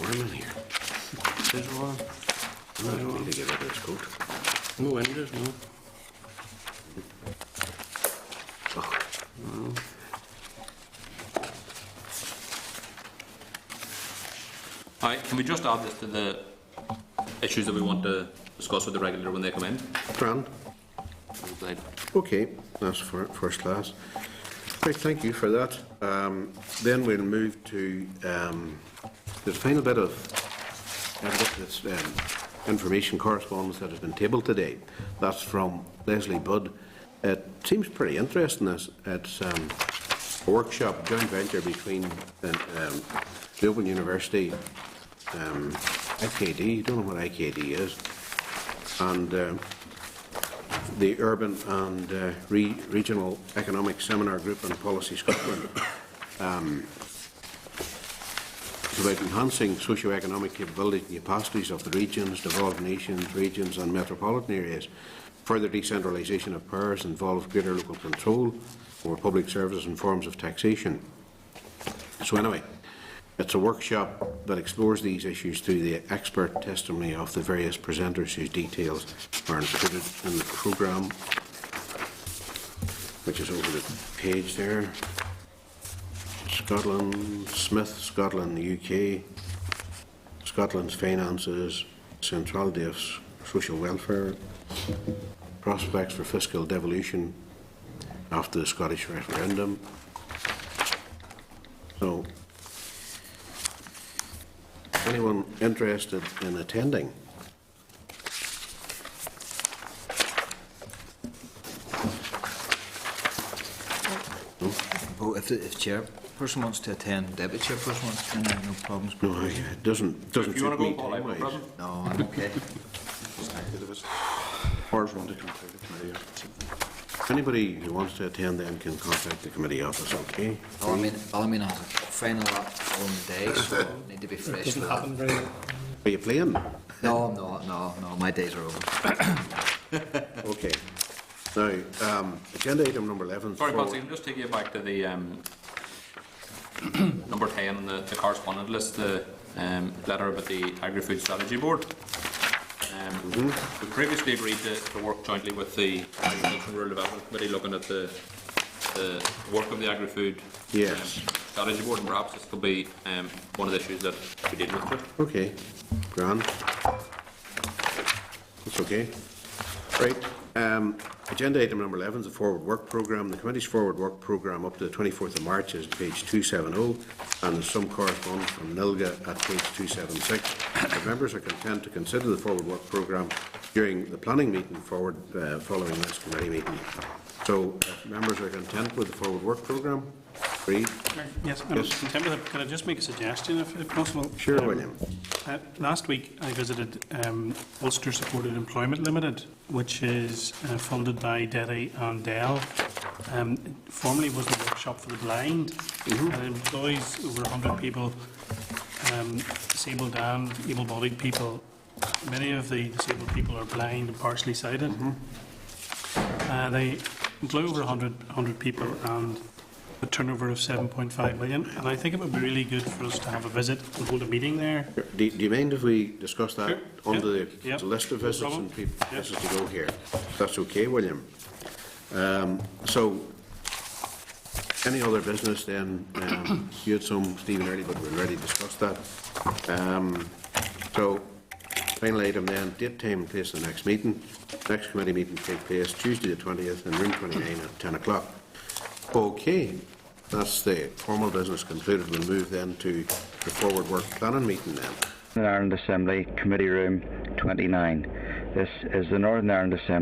Warm in here. There's one. I don't need to get rid of this coat. No windows, no. Oh. Alright, can we just add this to the issues that we want to discuss with the regulator when they come in? Grand. Okay, that's first class. Right, thank you for that. Then we'll move to the final bit of this information correspondence that has been tabled today. That's from Leslie Budd. It seems pretty interesting. It's a workshop, joint venture between the Open University, IKD, don't know what IKD is, and the Urban and Regional Economic Seminar Group and Policy Scotland. It's about enhancing socio-economic capability and capacities of the regions, developed nations, regions and metropolitan areas. Further decentralisation of powers involves greater local control over public services and forms of taxation. So anyway, it's a workshop that explores these issues through the expert testimony of the various presenters whose details are included in the programme, which is over the page there. Scotland, Smith, Scotland, UK, Scotland's finances, centrality of social welfare, prospects for fiscal devolution after the Scottish referendum. So, anyone interested in attending? Oh, if the chairperson wants to attend, deputy chairperson wants to attend, I have no problems. No, it doesn't If you want suit to me go, Paul, I will, time-wise. President. No, I'm okay. Ours want to come through the committee or something. Anybody who wants to attend then can contact the committee office, okay? Ballymena has a final on the day, so I need to be fresh for Doesn't that. happen very Are you playing? No, my days are over. Okay. Now, agenda item number 11. Sorry, Patsy, I'll just take you back to the number 10 on the correspondent list, the letter about the Agri-Food Strategy Board. We previously agreed to work jointly with the Agriculture and Rural Development Committee looking at the work of the Agri-Food Yes. Strategy Board, and perhaps this could be one of the issues that we deal with it. Okay. Grand. That's okay. Right. Agenda item number 11 is the forward work programme. The committee's forward work programme up to the 24th of March is page 270, and there's some correspondence from NILGA at page 276. The members are content to consider the forward work programme during the planning meeting following this committee meeting. So, if members are content with the forward work programme, agreed? Yes, Yes. in terms of, can I just make a suggestion if possible? Sure, William. Last week I visited Ulster Supported Employment Limited, which is funded by Derry and Dell. Formerly was the workshop for the blind, and it employs over 100 people, disabled and able-bodied people. Many of the disabled people are blind and partially sighted. They employ over 100 people and a turnover of 7.5 million, and I think it would be really good for us to have a visit and hold a meeting there. Do you mind if we discuss that Sure. under Yeah. the list of visits problem. and people, Yeah. places to go here? That's okay, William. So, any other business then? You had some, Stephen, early, but we've already discussed that. So, final item then, date, time, and place of the next meeting. Next committee meeting will take place Tuesday the 20th in room 29 at 10 o'clock. Okay, that's the formal business concluded. We'll move then to the forward work planning meeting then. Northern Ireland Assembly, Committee Room 29. This is the Northern Ireland Assembly